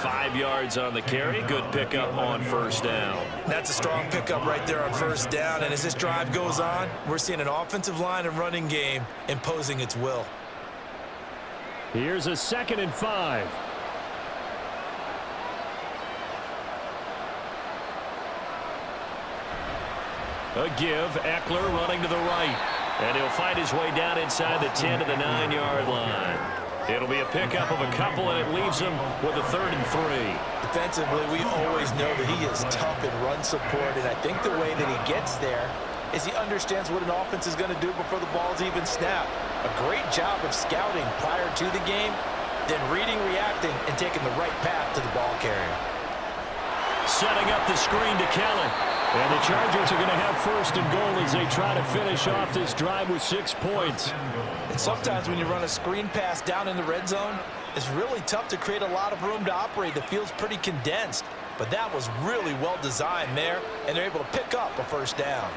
5 yards on the carry. Good pickup on 1st down. That's a strong pickup right there on 1st down. And as this drive goes on, we're seeing an offensive line and running game imposing its will. Here's a 2nd and 5. A give. Eckler running to the right. And he'll fight his way down inside the 10 to the 9-yard line. It'll be a pickup of a couple, and it leaves him with a 3rd and 3. Defensively, we always know that he is tough in run support, and I think the way that he gets there is he understands what an offense is going to do before the ball's even snapped. A great job of scouting prior to the game, then reading, reacting, and taking the right path to the ball carrier. Setting up the screen to Kelly. And the Chargers are going to have 1st and goal as they try to finish off this drive with 6 points. And sometimes when you run a screen pass down in the red zone, it's really tough to create a lot of room to operate. The field's pretty condensed. But that was really well designed there, and they're able to pick up a 1st down.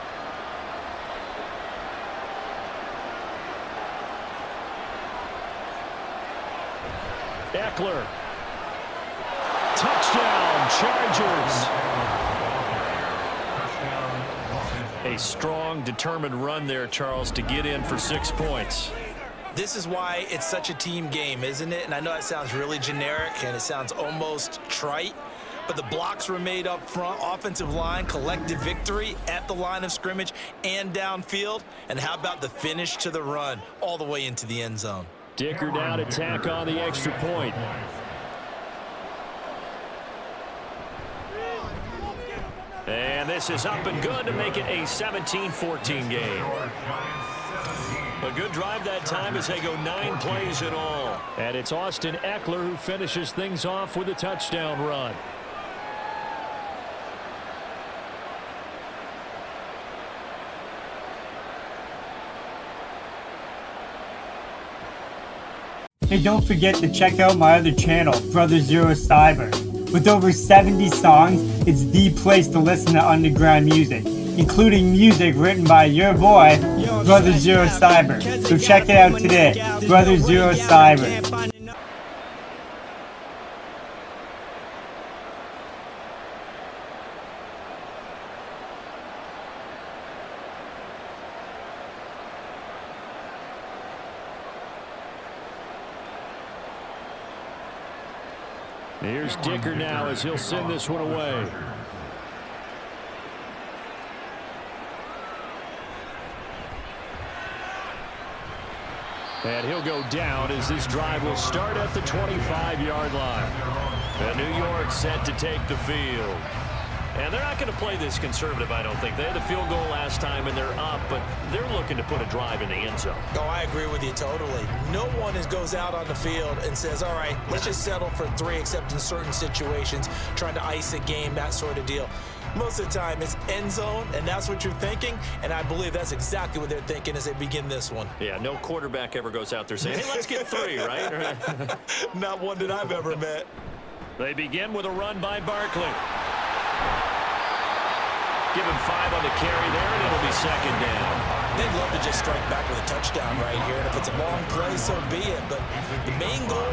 Eckler. Touchdown, Chargers. A strong, determined run there, Charles, to get in for 6 points. This is why it's such a team game, isn't it? And I know that sounds really generic and it sounds almost trite, but the blocks were made up front, offensive line, collective victory at the line of scrimmage and downfield. And how about the finish to the run all the way into the end zone? Dicker down to tack on the extra point. And this is up and good to make it a 17-14 game. A good drive that time as they go 9 plays in all. And it's Austin Eckler who finishes things off with a touchdown run. Hey, don't forget to check out my other channel, Brother Zero Cyber. With over 70 songs, it's the place to listen to underground music, including music written by your boy, Brother Zero Cyber. So check it out today, Brother Zero Cyber. Here's Dicker now as he'll send this one away. And he'll go down as this drive will start at the 25-yard line. And New York set to take the field. And they're not going to play this conservative, I don't think. They had the field goal last time, and they're up, but they're looking to put a drive in the end zone. Oh, I agree with you totally. No one goes out on the field and says, all right, let's just settle for 3, except in certain situations, trying to ice a game, that sort of deal. Most of the time, it's end zone, and that's what you're thinking, and I believe that's exactly what they're thinking as they begin this one. Yeah, no quarterback ever goes out there saying, hey, let's get 3, right? Not one that I've ever met. They begin with a run by Barkley. Give him 5 on the carry there, and it'll be second down. They'd love to just strike back with a touchdown right here, and if it's a long play, so be it. But the main goal,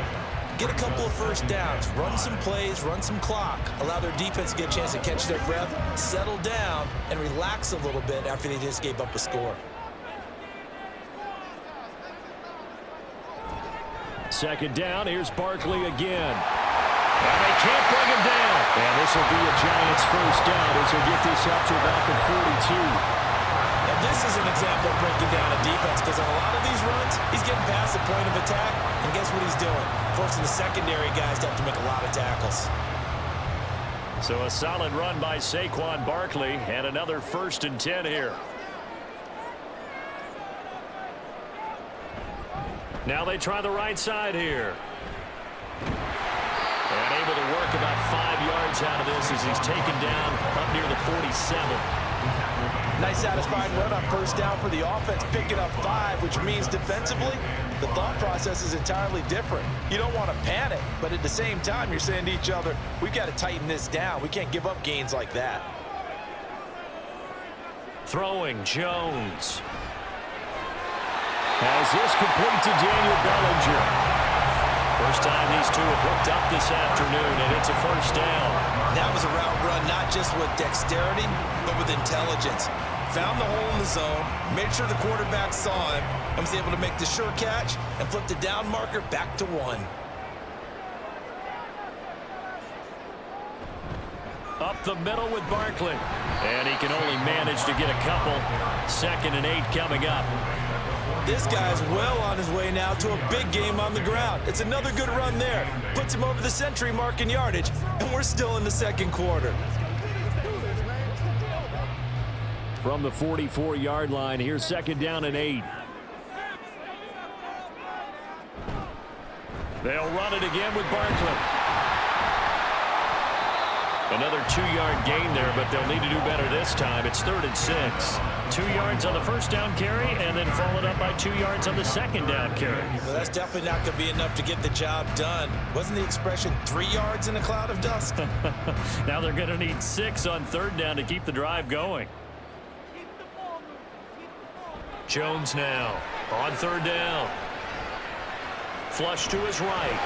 get a couple of first downs, run some plays, run some clock, allow their defense to get a chance to catch their breath, settle down, and relax a little bit after they just gave up a score. Second down, here's Barkley again. And they can't bring him down. And this will be a Giants first down as they get this up to about the 42. And this is an example of breaking down a defense, because on a lot of these runs, he's getting past the point of attack, and guess what he's doing? Forcing the secondary guys to have to make a lot of tackles. So a solid run by Saquon Barkley, and another 1st and 10 here. Now they try the right side here. And able to work about 5 yards out of this as he's taken down up near the 47. Nice satisfying run on first down for the offense, picking up 5, which means defensively, the thought process is entirely different. You don't want to panic, but at the same time, you're saying to each other, we've got to tighten this down. We can't give up gains like that. Throwing Jones. As this complete to Daniel Bellinger. First time these two have hooked up this afternoon, and it's a first down. That was a route run not just with dexterity, but with intelligence. Found the hole in the zone, made sure the quarterback saw him, and was able to make the sure catch and flip the down marker back to 1. Up the middle with Barkley. And he can only manage to get a couple. 2nd and 8 coming up. This guy's well on his way now to a big game on the ground. It's another good run there. Puts him over the century mark in yardage, and we're still in the second quarter. From the 44-yard line, here's 2nd down and 8. They'll run it again with Barkley. Another 2-yard gain there, but they'll need to do better this time. It's 3rd and 6. 2 yards on the first down carry, and then followed up by 2 yards on the second down carry. Well, that's definitely not going to be enough to get the job done. Wasn't the expression 3 yards in a cloud of dust? Now they're going to need 6 on 3rd down to keep the drive going. Jones now on 3rd down. Flush to his right.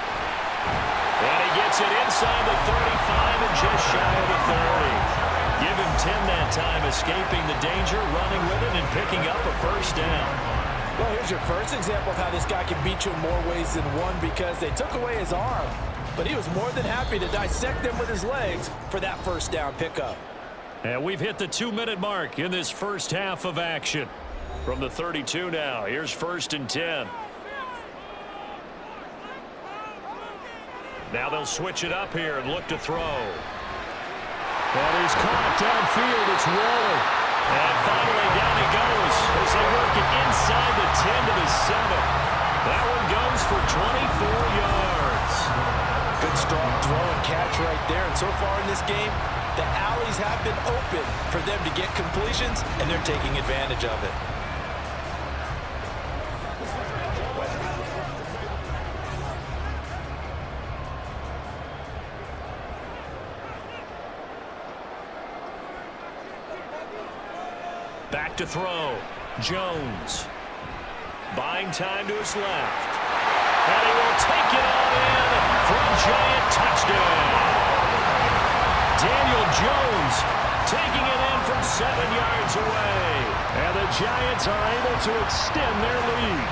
And he gets it inside the 35 and just shy of the 30. Give him 10 that time, escaping the danger, running with it, and picking up a first down. Well, here's your first example of how this guy can beat you in more ways than one, because they took away his arm, but he was more than happy to dissect them with his legs for that first down pickup. And we've hit the 2-minute mark in this first half of action. From the 32 now, here's 1st and 10. Now they'll switch it up here and look to throw. And he's caught downfield. It's Waller. And finally down he goes as they work it inside the 10 to the 7. That one goes for 24 yards. Good strong throw and catch right there. And so far in this game, the alleys have been open for them to get completions, and they're taking advantage of it. Back to throw. Jones. Buying time to his left. And he will take it all in for a Giant touchdown. Daniel Jones taking it in from 7 yards away. And the Giants are able to extend their lead.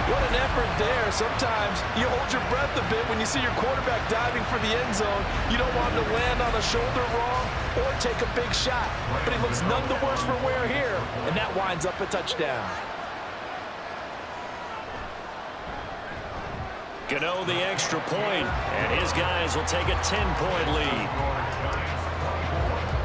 What an effort there. Sometimes you hold your breath a bit when you see your quarterback diving for the end zone. You don't want him to land on a shoulder wrong or take a big shot. But he looks none the worse for wear here, and that winds up a touchdown. Gano the extra point, and his guys will take a 10-point lead.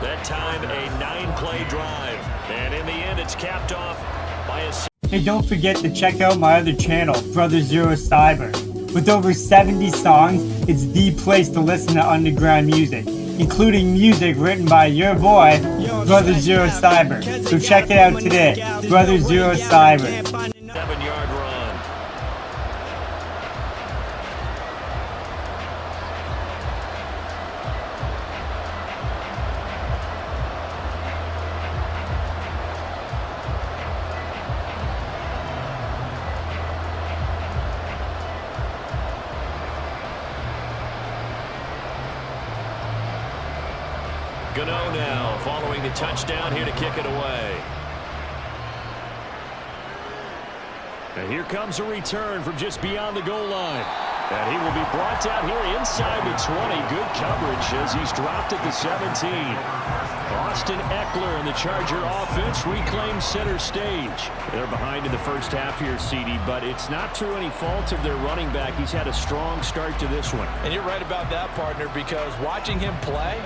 That time, a 9-play drive. And in the end, it's capped off by a... Hey, don't forget to check out my other channel, Brother Zero Cyber. With over 70 songs, it's the place to listen to underground music, including music written by your boy, Brother Zero Cyber. So check it out today, Brother Zero Cyber. 7-yard run. Gano now following the touchdown here to kick it away. And here comes a return from just beyond the goal line. And he will be brought down here inside the 20. Good coverage as he's dropped at the 17. Austin Eckler and the Charger offense reclaims center stage. They're behind in the first half here, CD, but it's not through any fault of their running back. He's had a strong start to this one. And you're right about that, partner, because watching him play,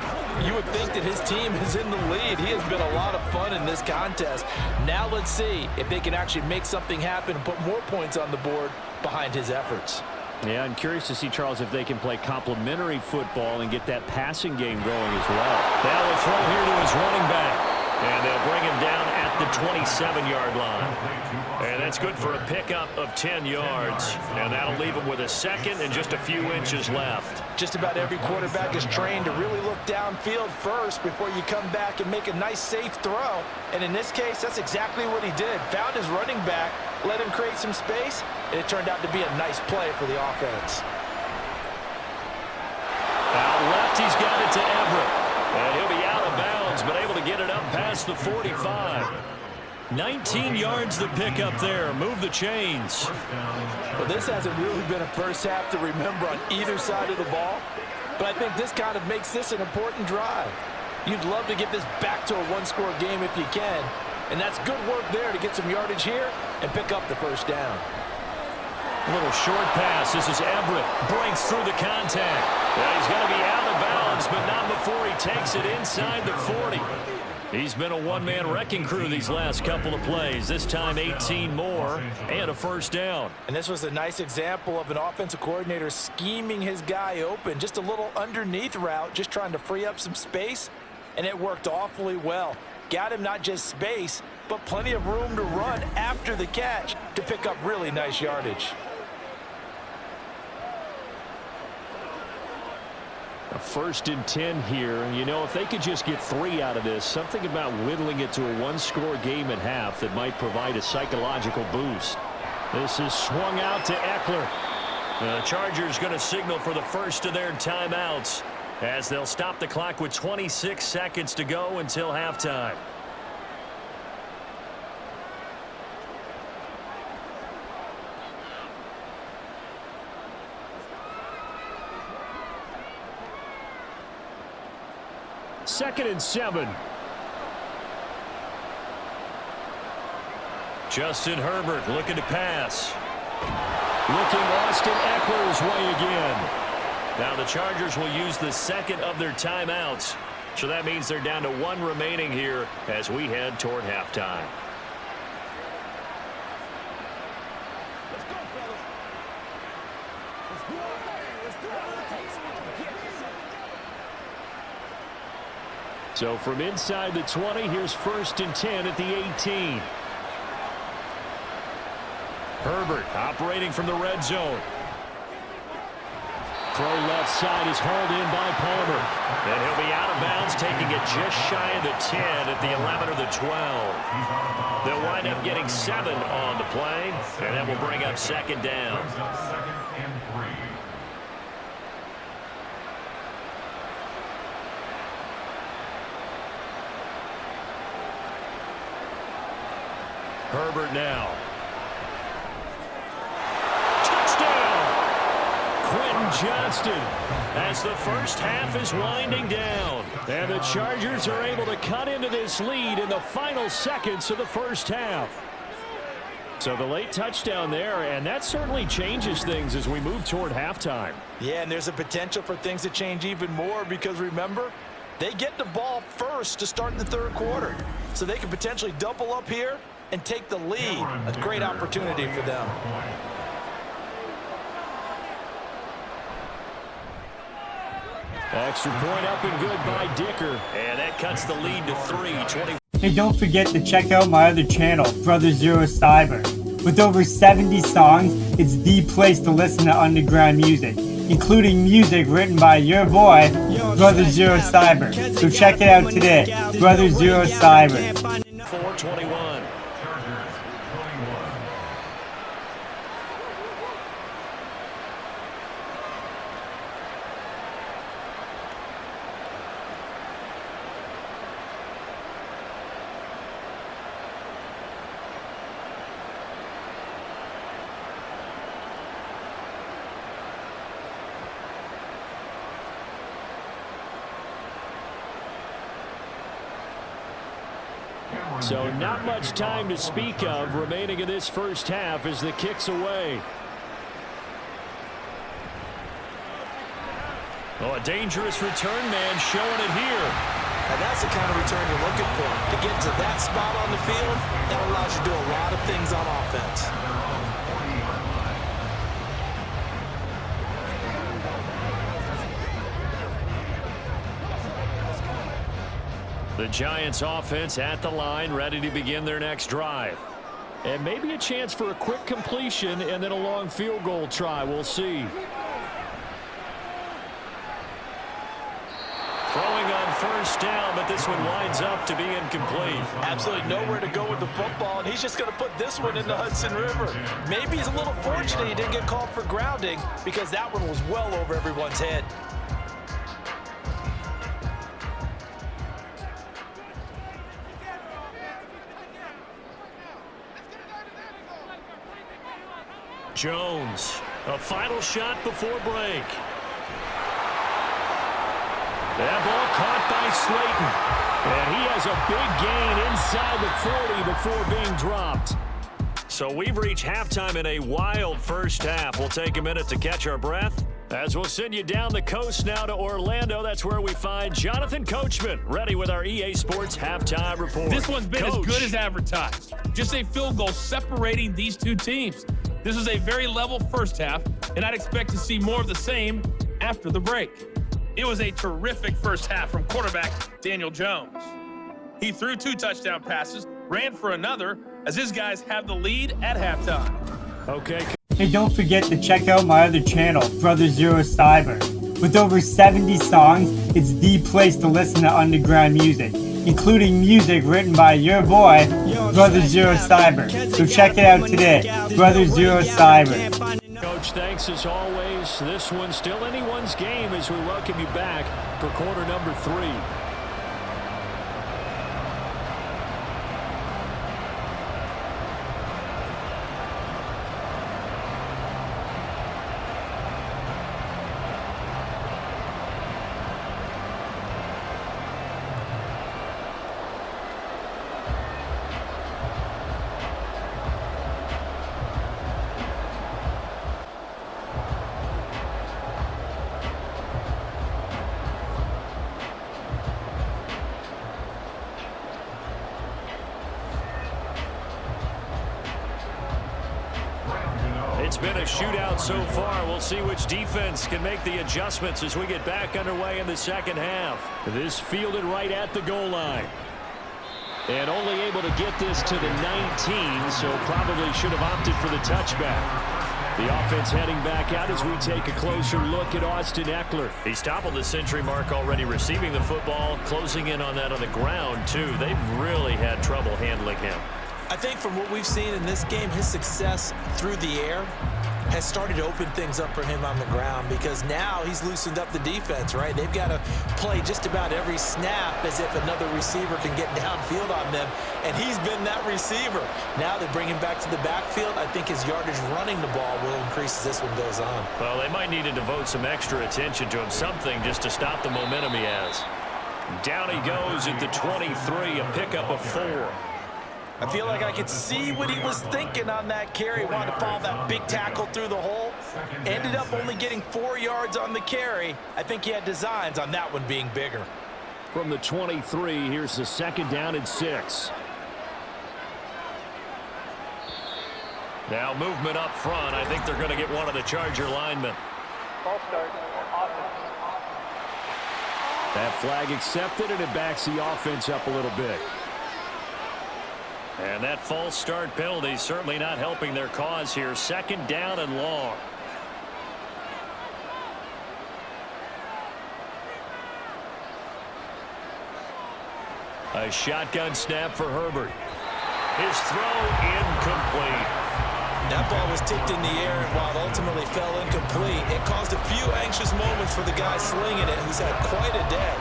you would think that his team is in the lead. He has been a lot of fun in this contest. Now let's see if they can actually make something happen and put more points on the board behind his efforts. Yeah, I'm curious to see, Charles, if they can play complementary football and get that passing game going as well. Now a throw here to his running back. And they'll bring him down at the 27-yard line. And that's good for a pickup of 10 yards. And that'll leave him with a second and just a few inches left. Just about every quarterback is trained to really look downfield first before you come back and make a nice, safe throw. And in this case, that's exactly what he did. Found his running back, let him create some space, and it turned out to be a nice play for the offense. Out left, he's got it to Everett. And he'll be out of bounds, but able to get it up past the 45. 19 yards the pick up there. Move the chains. Well, this hasn't really been a first half to remember on either side of the ball, but I think this kind of makes this an important drive. You'd love to get this back to a one-score game if you can, and that's good work there to get some yardage here and pick up the first down. A little short pass. This is Everett. Breaks through the contact. Well, he's going to be out of bounds, but not before he takes it inside the 40. He's been a one-man wrecking crew these last couple of plays. This time 18 more and a first down. And this was a nice example of an offensive coordinator scheming his guy open. Just a little underneath route, just trying to free up some space, and it worked awfully well. Got him not just space, but plenty of room to run after the catch to pick up really nice yardage. A 1st and 10 here, and you know, if they could just get 3 out of this, something about whittling it to a one-score game at half that might provide a psychological boost. This is swung out to Eckler. The Chargers going to signal for the first of their timeouts as they'll stop the clock with 26 seconds to go until halftime. Second and 7. Justin Herbert looking to pass. Looking Austin Eckler's way again. Now the Chargers will use the second of their timeouts. So that means they're down to 1 remaining here as we head toward halftime. So from inside the 20, here's 1st and 10 at the 18. Herbert operating from the red zone. Throw left side is hauled in by Palmer. And he'll be out of bounds, taking it just shy of the 10 at the 11 or the 12. They'll wind up getting 7 on the play, and that will bring up 2nd down. Herbert now. Touchdown! Quentin Johnston. As the first half is winding down. And the Chargers are able to cut into this lead in the final seconds of the first half. So the late touchdown there, and that certainly changes things as we move toward halftime. Yeah, and there's a potential for things to change even more because remember, They get the ball first to start the third quarter, so they can potentially double up here and take the lead. A great opportunity for them. Extra point up and good by Dicker. And that cuts the lead to 3-20. Hey, don't forget to check out my other channel, Brother Zero Cyber. With over 70 songs, it's the place to listen to underground music, including music written by your boy, Brother Zero Cyber. So check it out today, Brother Zero Cyber. 4:21. Chargers 21. So not much time to speak of remaining in this first half as the kick's away. Oh, a dangerous return man showing it here. And that's the kind of return you're looking for. To get to that spot on the field, that allows you to do a lot of things on offense. The Giants offense at the line, ready to begin their next drive. And maybe a chance for a quick completion and then a long field goal try. We'll see. Throwing on first down, but this one winds up to be incomplete. Absolutely nowhere to go with the football, and he's just going to put this one in the Hudson River. Maybe he's a little fortunate he didn't get called for grounding because that one was well over everyone's head. Jones, a final shot before break. That ball caught by Slayton. And he has a big gain inside the 40 before being dropped. So we've reached halftime in a wild first half. We'll take a minute to catch our breath as we'll send you down the coast now to Orlando. That's where we find Jonathan Coachman, ready with our EA Sports halftime report. This one's been Coach. as good as advertised. Just a field goal separating these two teams. This is a very level first half, and I'd expect to see more of the same after the break. It was a terrific first half from quarterback Daniel Jones. He threw 2 touchdown passes, ran for another, as his guys have the lead at halftime. Okay. Hey, don't forget to check out my other channel, Brother Zero Cyber. With over 70 songs, it's the place to listen to underground music, including music written by your boy, Brother Zero Cyber. So check it out today, Brother Zero Cyber. Coach, thanks as always. This one's still anyone's game as we welcome you back for quarter number 3. It's been a shootout so far. We'll see which defense can make the adjustments as we get back underway in the second half. This fielded right at the goal line. And only able to get this to the 19, so probably should have opted for the touchback. The offense heading back out as we take a closer look at Austin Ekeler. He's toppled the century mark already receiving the football, closing in on that on the ground, too. They've really had trouble handling him. I think from what we've seen in this game, his success through the air has started to open things up for him on the ground because now he's loosened up the defense, right? They've got to play just about every snap as if another receiver can get downfield on them, and he's been that receiver. Now they bring him back to the backfield. I think his yardage running the ball will increase as this one goes on. Well, they might need to devote some extra attention to him, something just to stop the momentum he has. Down he goes at the 23, a pickup of 4. I feel like I could see what he was thinking on that carry. Wanted to follow that big tackle through the hole. Ended up only getting 4 yards on the carry. I think he had designs on that one being bigger. from the 23. Here's the 2nd down and 6. Now movement up front. I think they're going to get one of the Charger linemen. False start. Offense. That flag accepted, and it backs the offense up a little bit. And that false start penalty certainly not helping their cause here. 2nd down and long. A shotgun snap for Herbert. His throw incomplete. That ball was tipped in the air, and while it ultimately fell incomplete, it caused a few anxious moments for the guy slinging it, who's had quite a day.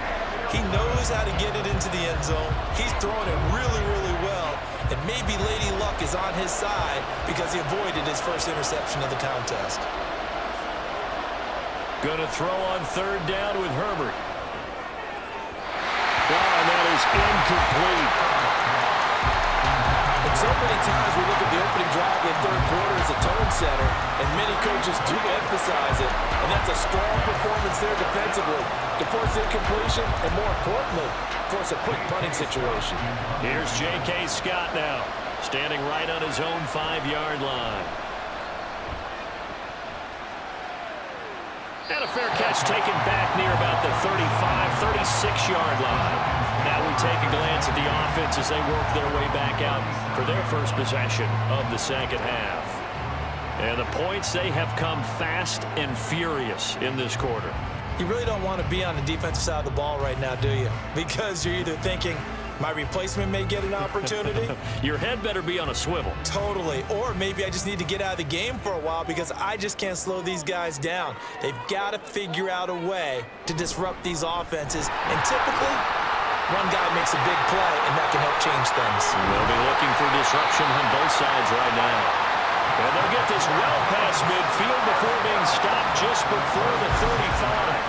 He knows how to get it into the end zone. He's throwing it really, really well, and maybe Lady Luck is on his side because he avoided his first interception of the contest. Going to throw on 3rd down with Herbert. And that is incomplete. And so many times we look at the opening drive in 3rd quarter as a tone setter, and many coaches do emphasize it, and that's a strong performance there defensively to force incompletion and, more importantly, force a quick punting situation. Here's J.K. Scott now, standing right on his own 5-yard line. And a fair catch taken back near about the 35, 36-yard line. Now we take a glance at the offense as they work their way back out for their first possession of the 2nd half. And the points, they have come fast and furious in this quarter. You really don't want to be on the defensive side of the ball right now, do you? Because you're either thinking, my replacement may get an opportunity. Your head better be on a swivel. Totally. Or maybe I just need to get out of the game for a while because I just can't slow these guys down. They've got to figure out a way to disrupt these offenses. And typically, one guy makes a big play, and that can help change things. They'll be looking for disruption on both sides right now. And they'll get this well past midfield before being stopped just before the 35.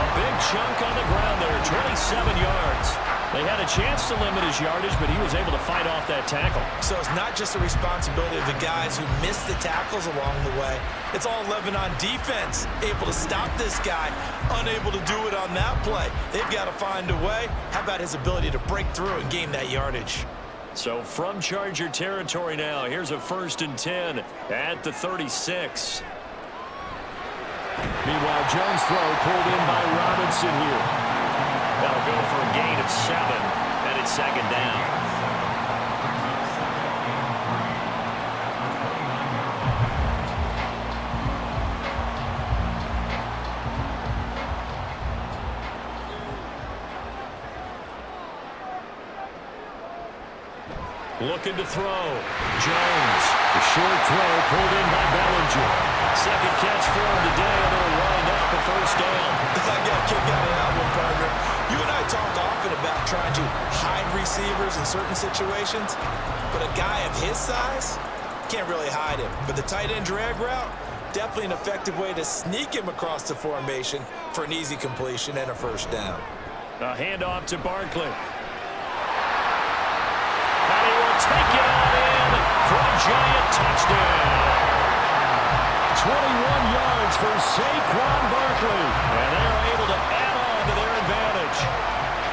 A big chunk on the ground there, 27 yards. They had a chance to limit his yardage, but he was able to fight off that tackle. So it's not just the responsibility of the guys who missed the tackles along the way. It's all 11 on defense, able to stop this guy, unable to do it on that play. They've got to find a way. How about his ability to break through and gain that yardage? So from Charger territory now, here's a 1st and 10 at the 36. Meanwhile, Jones' throw pulled in by Robinson here. That'll go for a gain of 7, and it's 2nd down. Looking to throw. Jones. The short throw pulled in by Bellinger. 2nd catch for him today, and they'll wind up a 1st down. I got a kick out of that one, partner. You and I talk often about trying to hide receivers in certain situations, but a guy of his size can't really hide him. But the tight end drag route, definitely an effective way to sneak him across the formation for an easy completion and a 1st down. A handoff to Barkley. And he will take it on in for a giant touchdown. 21 yards for Saquon Barkley. And they are able to add on to their advantage.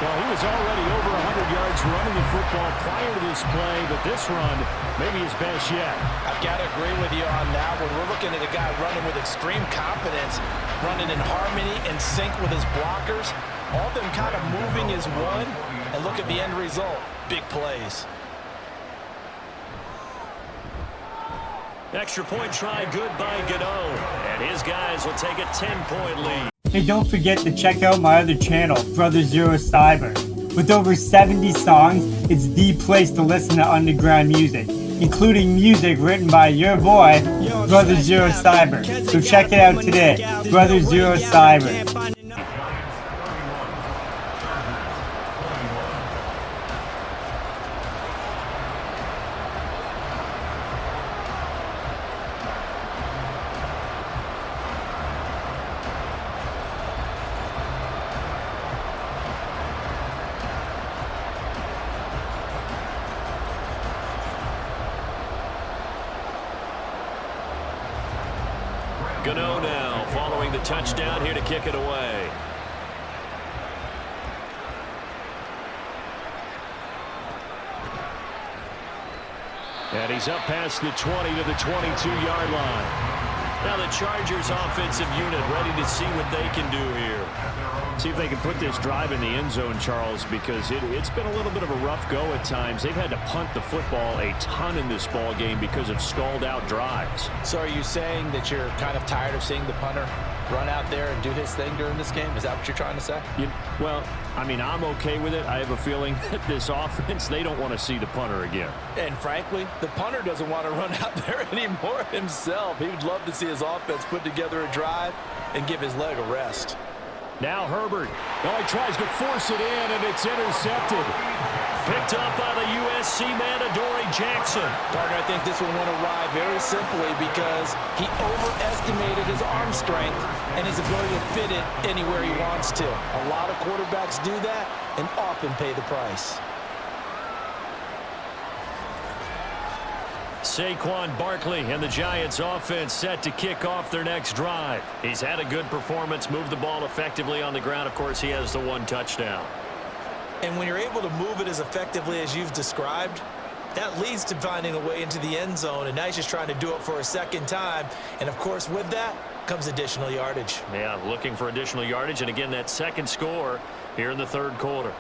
Well, he was already over 100 yards running the football prior to this play, but this run may be his best yet. I've got to agree with you on that one. We're looking at a guy running with extreme confidence, running in harmony and sync with his blockers. All of them kind of moving as one. And look at the end result. Big plays. Extra point try good by Gano. And his guys will take a 10-point lead. Hey, don't forget to check out my other channel, Brother Zero Cyber. With over 70 songs, it's the place to listen to underground music, including music written by your boy, Brother Zero Cyber. So check it out today, Brother Zero Cyber. Gano now following the touchdown here to kick it away. And he's up past the 20 to the 22-yard line. Now the Chargers offensive unit ready to see what they can do here. See if they can put this drive in the end zone, Charles, because it's been a little bit of a rough go at times. They've had to punt the football a ton in this ball game because of stalled-out drives. So are you saying that you're kind of tired of seeing the punter run out there and do his thing during this game? Is that what you're trying to say? Well, I mean, I'm okay with it. I have a feeling that this offense, they don't want to see the punter again. And frankly, the punter doesn't want to run out there anymore himself. He would love to see his offense put together a drive and give his leg a rest. Now Herbert. Oh, he tries to force it in, and it's intercepted. Picked up by the USC man, Adoree Jackson. Partner, I think this one went awry very simply because he overestimated his arm strength and his ability to fit it anywhere he wants to. A lot of quarterbacks do that and often pay the price. Saquon Barkley and the Giants offense set to kick off their next drive. He's had a good performance, moved the ball effectively on the ground. Of course, he has the one touchdown. And when you're able to move it as effectively as you've described, that leads to finding a way into the end zone, and now he's just trying to do it for a second time. And, of course, with that comes additional yardage. Yeah, looking for additional yardage, and again, that second score here in the third quarter.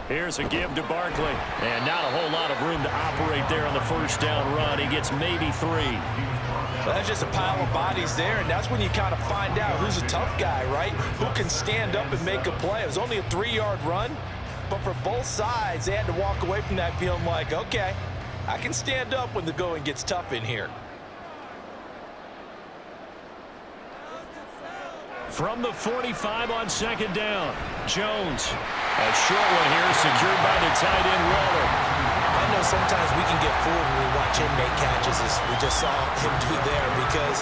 Here's a give to Barkley. And not a whole lot of room to operate there on the first down run. He gets maybe 3. Well, that's just a pile of bodies there, and that's when you kind of find out who's a tough guy, right? Who can stand up and make a play. It was only a 3-yard run, but for both sides, they had to walk away from that feeling like, okay, I can stand up when the going gets tough in here. From the 45 on second down, Jones. A short one here, secured by the tight end Waller. I know sometimes we can get fooled when we watch him make catches, as we just saw him do there, because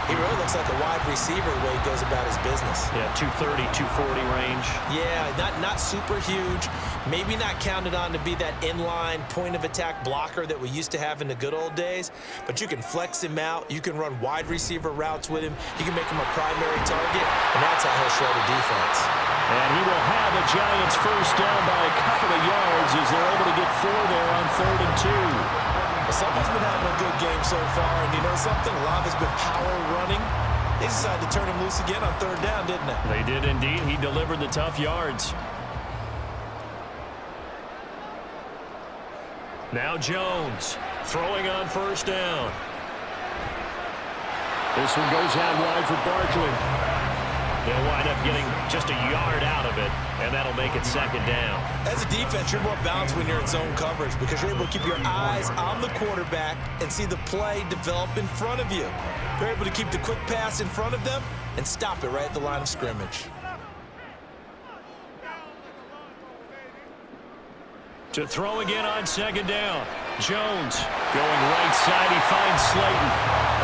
he really looks like a wide receiver the way he goes about his business. Yeah, 230, 240 range. Yeah, not super huge. Maybe not counted on to be that inline point-of-attack blocker that we used to have in the good old days, but you can flex him out. You can run wide receiver routes with him. You can make him a primary target, and that's how he'll shred a defense. And he will have a Giants first down by a couple of yards as they're able to get 4 there on 3rd and 2. Well, someone's been having a good game so far, and you know something? A lot of it's been power running. They decided to turn him loose again on 3rd down, didn't they? They did indeed. He delivered the tough yards. Now Jones throwing on first down. This one goes out wide for Barkley. They'll wind up getting just a yard out of it, and that'll make it second down. As a defense, you're more balanced when you're in zone coverage because you're able to keep your eyes on the quarterback and see the play develop in front of you. You're able to keep the quick pass in front of them and stop it right at the line of scrimmage. To throw again on second down. Jones going right side. He finds Slayton.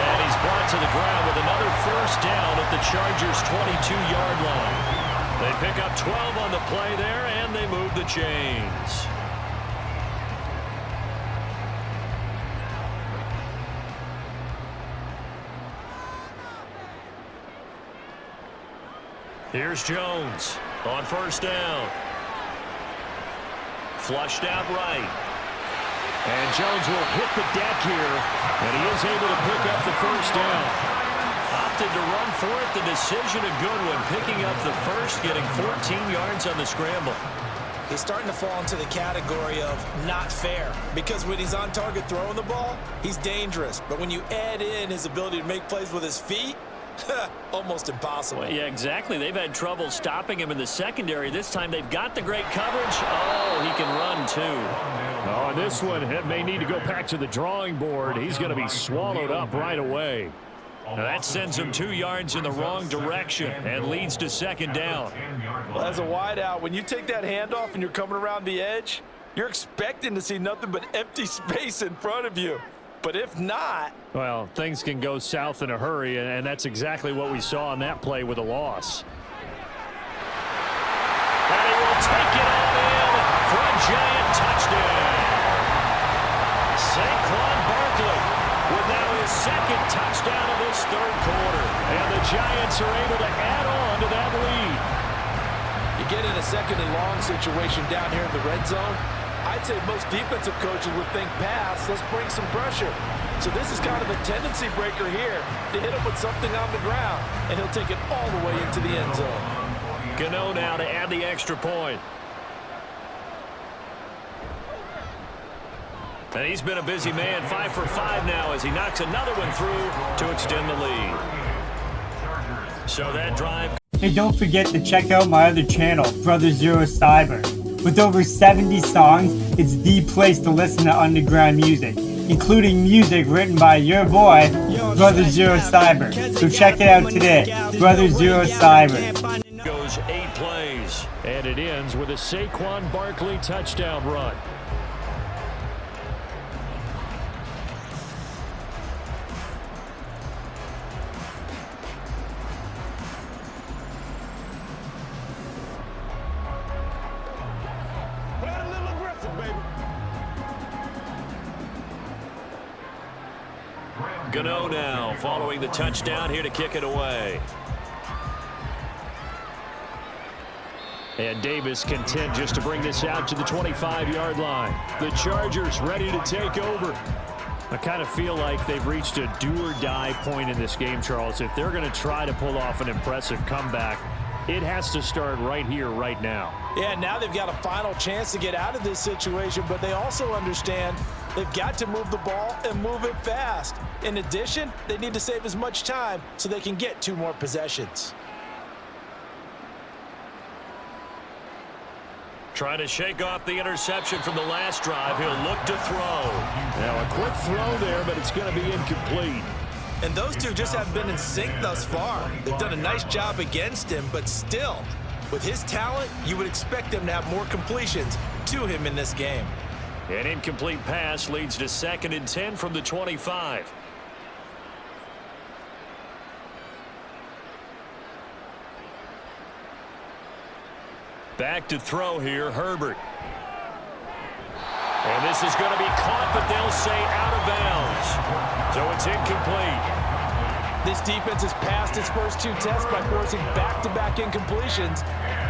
And he's brought to the ground with another first down at the Chargers' 22-yard line. They pick up 12 on the play there, and they move the chains. Here's Jones on first down. Flushed out right. And Jones will hit the deck here, and he is able to pick up the first down. Opted to run for it. The decision a good one, picking up the first, getting 14 yards on the scramble. He's starting to fall into the category of not fair because when he's on target throwing the ball, he's dangerous. But when you add in his ability to make plays with his feet, almost impossible. Well, yeah, exactly. They've had trouble stopping him in the secondary. This time they've got the great coverage. Oh, he can run too. Oh, and this one may need to go back to the drawing board. He's going to be swallowed up right away. Now that sends him 2 yards in the wrong direction and leads to second down. Well, as a wideout, when you take that handoff and you're coming around the edge, you're expecting to see nothing but empty space in front of you. But if not... Well, things can go south in a hurry, and that's exactly what we saw on that play with a loss. And he will take it all in for a Giant touchdown. Saquon Barkley with now his second touchdown of this third quarter. And the Giants are able to add on to second and long situation down here in the red zone, I'd say most defensive coaches would think pass, let's bring some pressure. So this is kind of a tendency breaker here to hit him with something on the ground, and he'll take it all the way into the end zone. Gano now to add the extra point. And he's been a busy man, 5 for 5 now as he knocks another one through to extend the lead. So that drive. Hey, don't forget to check out my other channel, Brother Zero Cyber. With over 70 songs, it's the place to listen to underground music, including music written by your boy, Brother Zero Cyber. So check it out today, Brother Zero Cyber. Goes 8 plays. And it ends with a Saquon Barkley touchdown run. Gano now following the touchdown here to kick it away. And Davis content just to bring this out to the 25-yard line. The Chargers ready to take over. I kind of feel like they've reached a do-or-die point in this game, Charles. If they're going to try to pull off an impressive comeback, it has to start right here, right now. Yeah, now they've got a final chance to get out of this situation, but they also understand they've got to move the ball and move it fast. In addition, they need to save as much time so they can get 2 more possessions. Trying to shake off the interception from the last drive. He'll look to throw. Now a quick throw there, but it's going to be incomplete. And those two just haven't been in sync thus far. They've done a nice job against him, but still, with his talent, you would expect them to have more completions to him in this game. An incomplete pass leads to 2nd and 10 from the 25. Back to throw here, Herbert. And this is going to be caught, but they'll say out of bounds. So it's incomplete. This defense has passed its first 2 tests by forcing back-to-back incompletions.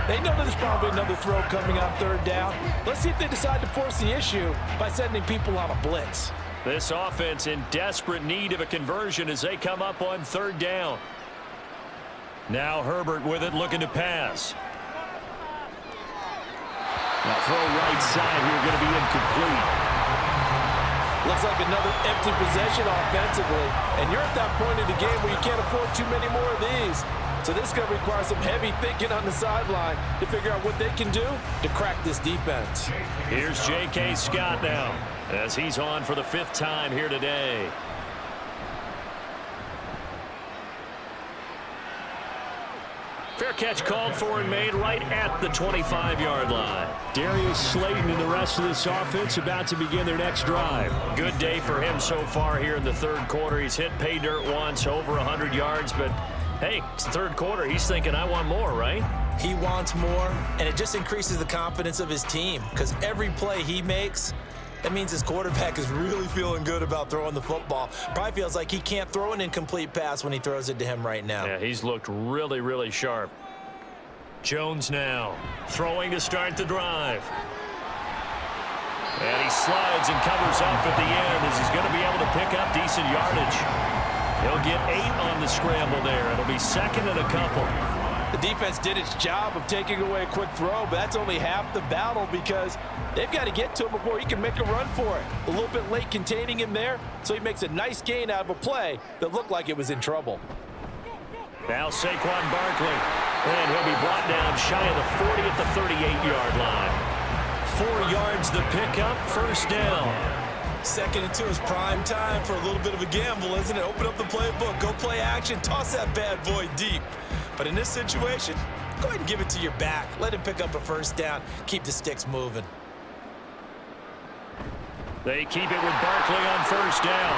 They know there's probably another throw coming on 3rd down. Let's see if they decide to force the issue by sending people on a blitz. This offense in desperate need of a conversion as they come up on 3rd down. Now Herbert with it, looking to pass. Now throw right side here, going to be incomplete. Looks like another empty possession offensively. And you're at that point in the game where you can't afford too many more of these. So this is going to require some heavy thinking on the sideline to figure out what they can do to crack this defense. Here's J.K. Scott now as he's on for the 5th time here today. Fair catch called for and made right at the 25-yard line. Darius Slayton and the rest of this offense about to begin their next drive. Good day for him so far here in the 3rd quarter. He's hit pay dirt once, over 100 yards, but hey, it's 3rd quarter. He's thinking, I want more, right? He wants more, and it just increases the confidence of his team because every play he makes, that means his quarterback is really feeling good about throwing the football. Probably feels like he can't throw an incomplete pass when he throws it to him right now. Yeah, he's looked really, really sharp. Jones now throwing to start the drive. And he slides and covers up at the end as he's going to be able to pick up decent yardage. He'll get 8 on the scramble there. It'll be 2nd and a couple. The defense did its job of taking away a quick throw, but that's only half the battle because they've got to get to him before he can make a run for it. A little bit late containing him there, so he makes a nice gain out of a play that looked like it was in trouble. Now Saquon Barkley, and he'll be brought down shy of the 40 at the 38-yard line. 4 yards the pickup, 1st down. 2nd and 2 is prime time for a little bit of a gamble, isn't it? Open up the playbook, go play action, toss that bad boy deep. But in this situation, go ahead and give it to your back. Let him pick up a 1st down. Keep the sticks moving. They keep it with Barkley on 1st down.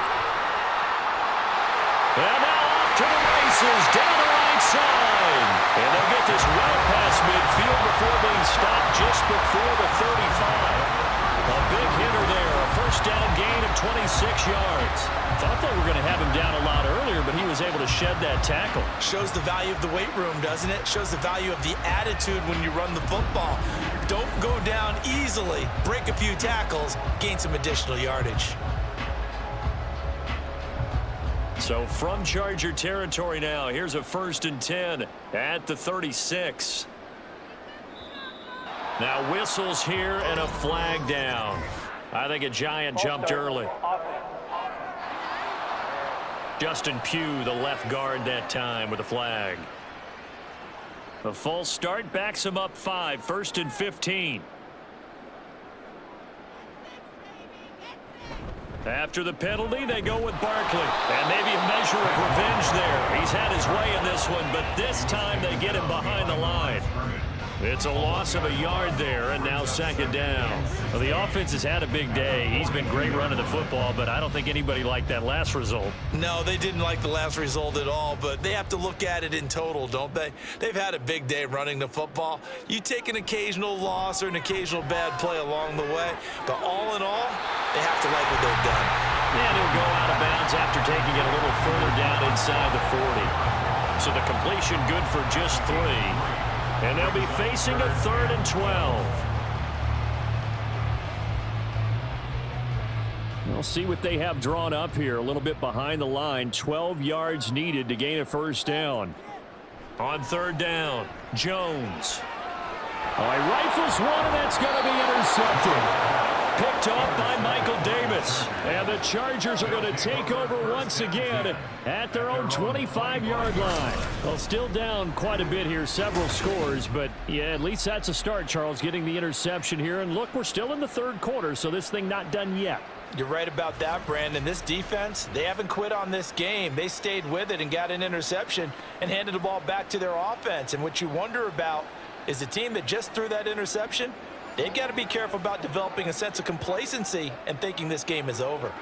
And now off to the races, down the right side. And they'll get this well past midfield before being stopped just before the 35. A big hitter there, a 1st down gain of 26. 6 yards. Thought they were going to have him down a lot earlier, but he was able to shed that tackle. Shows the value of the weight room, doesn't it? Shows the value of the attitude when you run the football. Don't go down easily. Break a few tackles, gain some additional yardage. So from Charger territory now, here's a 1st and 10 at the 36. Now whistles here and a flag down. I think a Giant jumped early. Justin Pugh, the left guard that time with a flag. The false start backs him up 5, 1st and 15. After the penalty, they go with Barkley. And maybe a measure of revenge there. He's had his way in this one, but this time they get him behind the line. It's a loss of a yard there, and now 2nd down. Well, the offense has had a big day. He's been great running the football, but I don't think anybody liked that last result. No, they didn't like the last result at all, but they have to look at it in total, don't they? They've had a big day running the football. You take an occasional loss or an occasional bad play along the way, but all in all, they have to like what they've done. And he'll go out of bounds after taking it a little further down inside the 40. So the completion good for just 3. And they'll be facing a 3rd and 12. We'll see what they have drawn up here. A little bit behind the line. 12 yards needed to gain a 1st down. On 3rd down, Jones. Oh, he rifles one, and that's going to be intercepted. Picked off by Michael Davis. And the Chargers are going to take over once again at their own 25-yard line. Well, still down quite a bit here, several scores, but yeah, at least that's a start, Charles, getting the interception here. And look, we're still in the 3rd quarter, so this thing not done yet. You're right about that, Brandon. This defense, they haven't quit on this game. They stayed with it and got an interception and handed the ball back to their offense. And what you wonder about is the team that just threw that interception, they've got to be careful about developing a sense of complacency and thinking this game is over.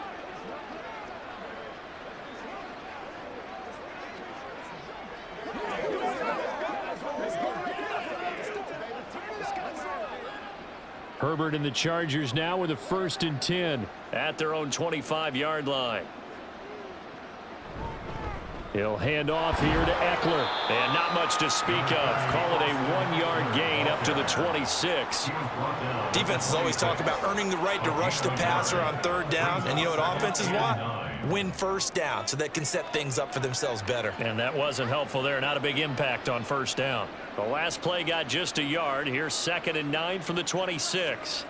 Herbert and the Chargers now with a 1st and 10 at their own 25-yard line. He'll hand off here to Eckler. And not much to speak of. Call it a 1-yard gain up to the 26. Defenses always talk about earning the right to rush the passer on 3rd down. And you know what offenses want? Win 1st down so they can set things up for themselves better. And that wasn't helpful there. Not a big impact on 1st down. The last play got just a yard. Here's 2nd and 9 from the 26.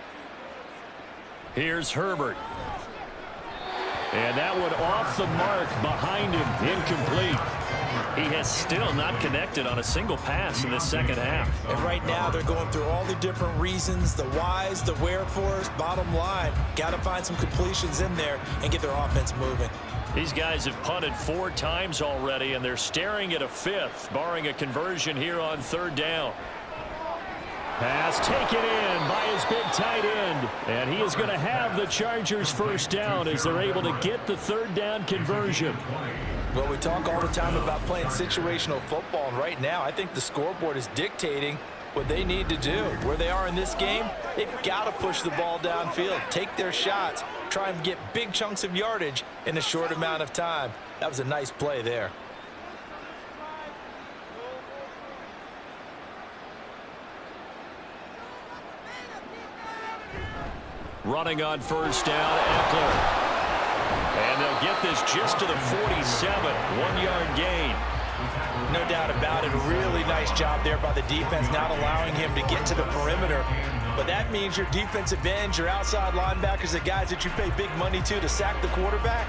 Here's Herbert. And that one off the mark behind him, incomplete. He has still not connected on a single pass in the 2nd half. And right now they're going through all the different reasons, the whys, the wherefores. Bottom line, got to find some completions in there and get their offense moving. These guys have punted 4 times already, and they're staring at a 5th, barring a conversion here on 3rd down. Pass taken in by his big tight end. And he is going to have the Chargers 1st down as they're able to get the 3rd down conversion. Well, we talk all the time about playing situational football, and right now I think the scoreboard is dictating what they need to do. Where they are in this game, they've got to push the ball downfield, take their shots, try and get big chunks of yardage in a short amount of time. That was a nice play there. Running on 1st down, Eckler. And they'll get this just to the 47, 1-yard gain. No doubt about it. A really nice job there by the defense, not allowing him to get to the perimeter. But that means your defensive ends, your outside linebackers, the guys that you pay big money to sack the quarterback,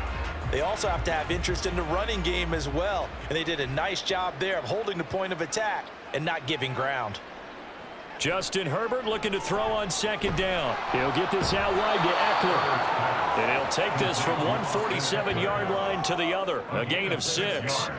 they also have to have interest in the running game as well. And they did a nice job there of holding the point of attack and not giving ground. Justin Herbert looking to throw on 2nd down. He'll get this out wide to Eckler. And he'll take this from 147-yard line to the other. A gain of 6.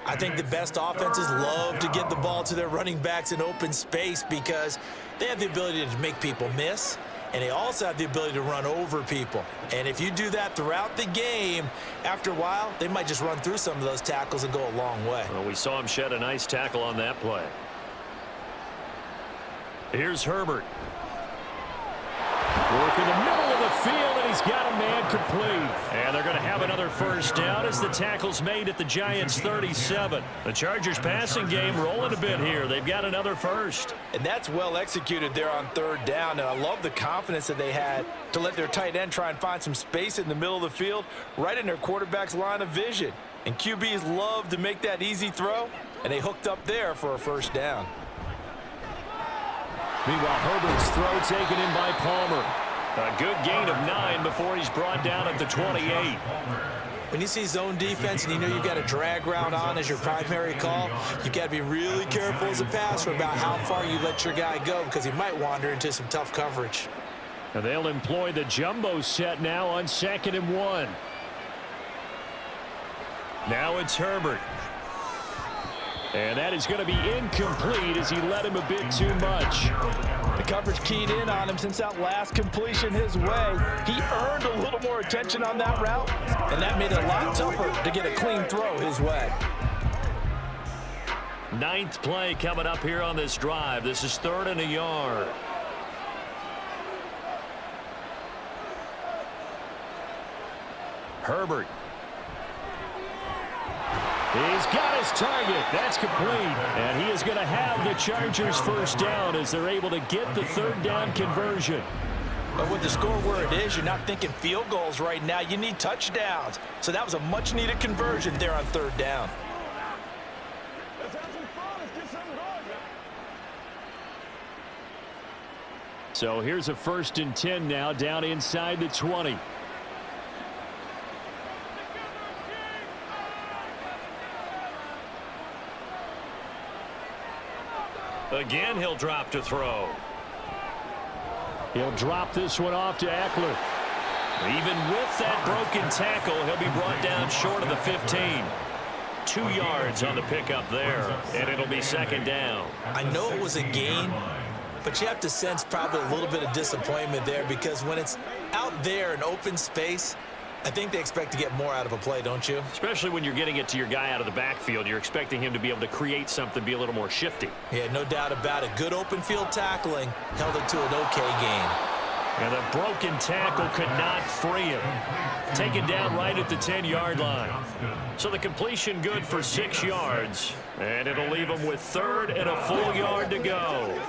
I think the best offenses love to get the ball to their running backs in open space because they have the ability to make people miss, and they also have the ability to run over people. And if you do that throughout the game, after a while, they might just run through some of those tackles and go a long way. Well, we saw him shed a nice tackle on that play. Here's Herbert. Work in the middle of the field, and he's got a man complete. And they're going to have another first down as the tackle's made at the Giants' 37. The Chargers passing game rolling a bit here. They've got another first. And that's well executed there on third down. And I love the confidence that they had to let their tight end try and find some space in the middle of the field, right in their quarterback's line of vision. And QBs love to make that easy throw, and they hooked up there for a first down. Meanwhile, Herbert's throw taken in by Palmer. A good gain of 9 before he's brought down at the 28. When you see zone defense and you know you've got a drag route on as your primary call, you've got to be really careful as a passer about how far you let your guy go because he might wander into some tough coverage. And they'll employ the jumbo set now on 2nd and 1. Now it's Herbert. And that is going to be incomplete as he let him a bit too much. The coverage keyed in on him since that last completion his way. He earned a little more attention on that route, and that made it a lot tougher to get a clean throw his way. 9th play coming up here on this drive. This is 3rd and a yard. Herbert. He's got his target. That's complete. And he is going to have the Chargers first down as they're able to get the 3rd down conversion. But with the score where it is, you're not thinking field goals right now. You need touchdowns. So that was a much-needed conversion there on 3rd down. So here's a 1st and 10 now down inside the 20. Again, he'll drop to throw. He'll drop this one off to Eckler. Even with that broken tackle, he'll be brought down short of the 15. 2 yards on the pickup there, and it'll be 2nd down. I know it was a gain, but you have to sense probably a little bit of disappointment there because when it's out there in open space, I think they expect to get more out of a play, don't you? Especially when you're getting it to your guy out of the backfield. You're expecting him to be able to create something, be a little more shifty. Yeah, no doubt about it. Good open field tackling held it to an okay gain. And the broken tackle could not free him. Taken down right at the 10-yard line. So the completion good for 6 yards. And it'll leave him with 3rd and a full yard to go.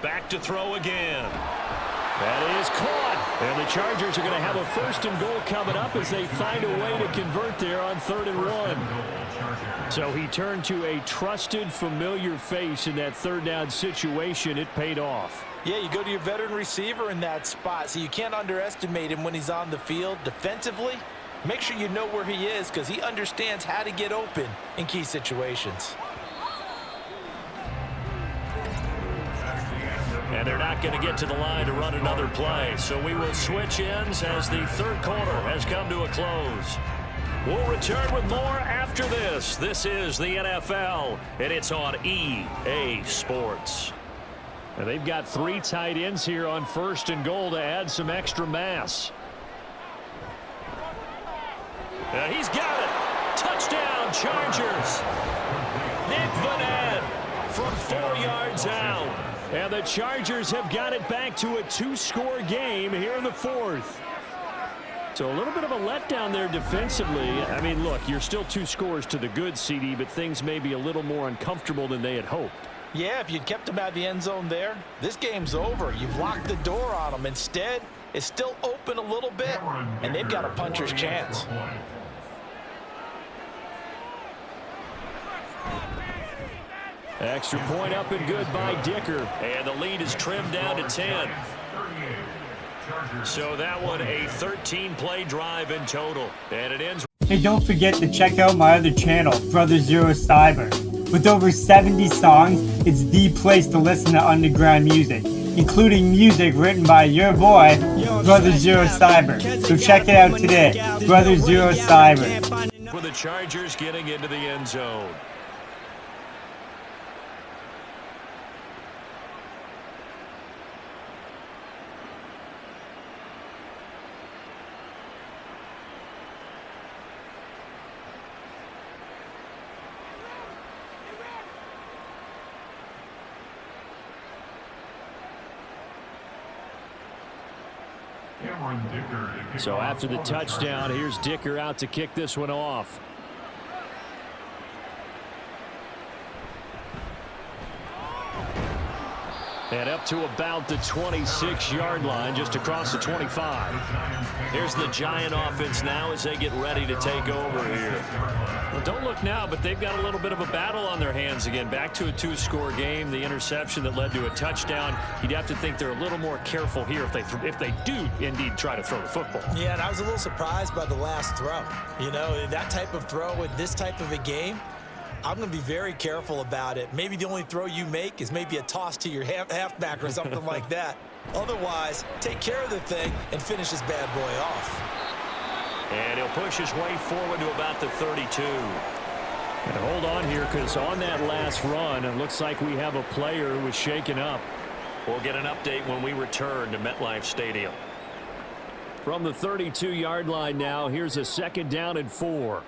Back to throw again. That is caught. And the Chargers are going to have a 1st and goal coming up as they find a way to convert there on 3rd and 1. So he turned to a trusted, familiar face in that 3rd down situation. It paid off. Yeah, you go to your veteran receiver in that spot, so you can't underestimate him when he's on the field. Defensively, make sure you know where he is because he understands how to get open in key situations. And they're not going to get to the line to run another play. So we will switch ends as the 3rd quarter has come to a close. We'll return with more after this. This is the NFL, and it's on EA Sports. And they've got 3 tight ends here on 1st and goal to add some extra mass. He's got it. Touchdown, Chargers. Nick Vannett from 4 yards out. And the Chargers have got it back to a 2-score game here in the 4th. So a little bit of a letdown there defensively. I mean, look, you're still 2 scores to the good, CD, but things may be a little more uncomfortable than they had hoped. Yeah, if you'd kept them out of the end zone there, this game's over. You've locked the door on them. Instead, it's still open a little bit, and they've got a puncher's chance. Extra point up and good by Dicker. And the lead is trimmed down to 10. So that one a 13-play drive in total. And it ends. Hey, don't forget to check out my other channel, Brother Zero Cyber. With over 70 songs, it's the place to listen to underground music, including music written by your boy, Brother Zero Cyber. So check it out today, Brother Zero Cyber. For the Chargers getting into the end zone. Cameron Dicker to kick So off after the for touchdown, Chargers. here's Dicker out to kick this one off. And up to about the 26-yard line, just across the 25. Here's the Giant offense now as they get ready to take over here. Well, don't look now, but they've got a little bit of a battle on their hands again. Back to a two-score game. The interception that led to a touchdown. You'd have to think they're a little more careful here if they do indeed try to throw the football. Yeah, and I was a little surprised by the last throw. You know, that type of throw in this type of a game, I'm going to be very careful about it. Maybe the only throw you make is maybe a toss to your halfback or something like that. Otherwise, take care of the thing and finish this bad boy off. And he'll push his way forward to about the 32. And hold on here, because on that last run, it looks like we have a player who was shaken up. We'll get an update when we return to MetLife Stadium. From the 32-yard line now, here's a 2nd down and 4.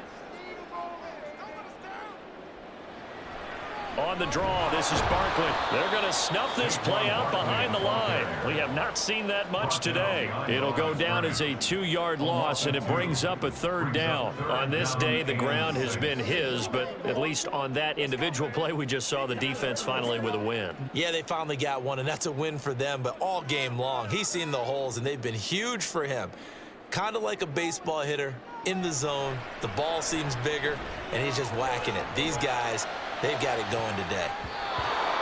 On the draw, this is Barkley. They're going to snuff this play out behind the line. We have not seen that much today. It'll go down as a 2-yard loss, and it brings up a 3rd down. On this day, the ground has been his, but at least on that individual play, we just saw the defense finally with a win. Yeah, they finally got one, and that's a win for them, but all game long, he's seen the holes, and they've been huge for him. Kind of like a baseball hitter in the zone. The ball seems bigger, and he's just whacking it. These guys, they've got it going today.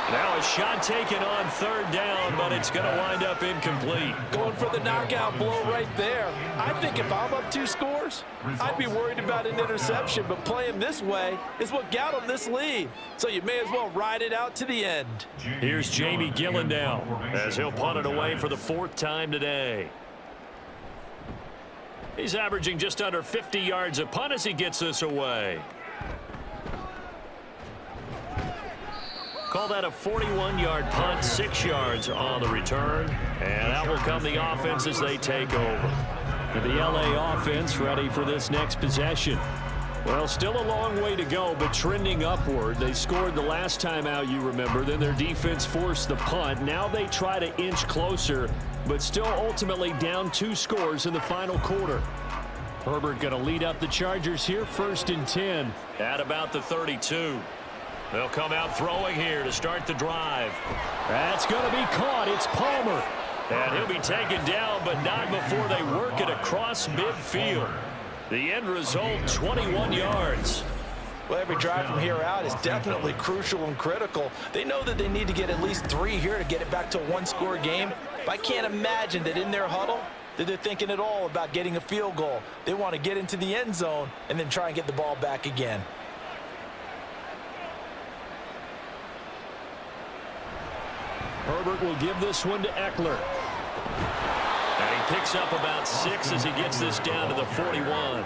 Now a shot taken on 3rd down, but it's going to wind up incomplete. Going for the knockout blow right there. I think if I'm up 2 scores, I'd be worried about an interception, but playing this way is what got them this lead. So you may as well ride it out to the end. Here's Jamie Gillen now as he'll punt it away for the 4th time today. He's averaging just under 50 yards a punt as he gets this away. Call that a 41-yard punt, 6 yards on the return. And out will come the offense as they take over. The LA offense ready for this next possession. Well, still a long way to go, but trending upward. They scored the last time out, you remember. Then their defense forced the punt. Now they try to inch closer, but still ultimately down 2 scores in the final quarter. Herbert going to lead up the Chargers here, 1st and 10. At about the 32. They'll come out throwing here to start the drive. That's going to be caught. It's Palmer. And he'll be taken down, but not before they work it across midfield. The end result, 21 yards. Well, every drive from here out is definitely crucial and critical. They know that they need to get at least 3 here to get it back to a 1-score game. But I can't imagine that in their huddle that they're thinking at all about getting a field goal. They want to get into the end zone and then try and get the ball back again. Herbert will give this one to Eckler. And he picks up about 6 as he gets this down to the 41.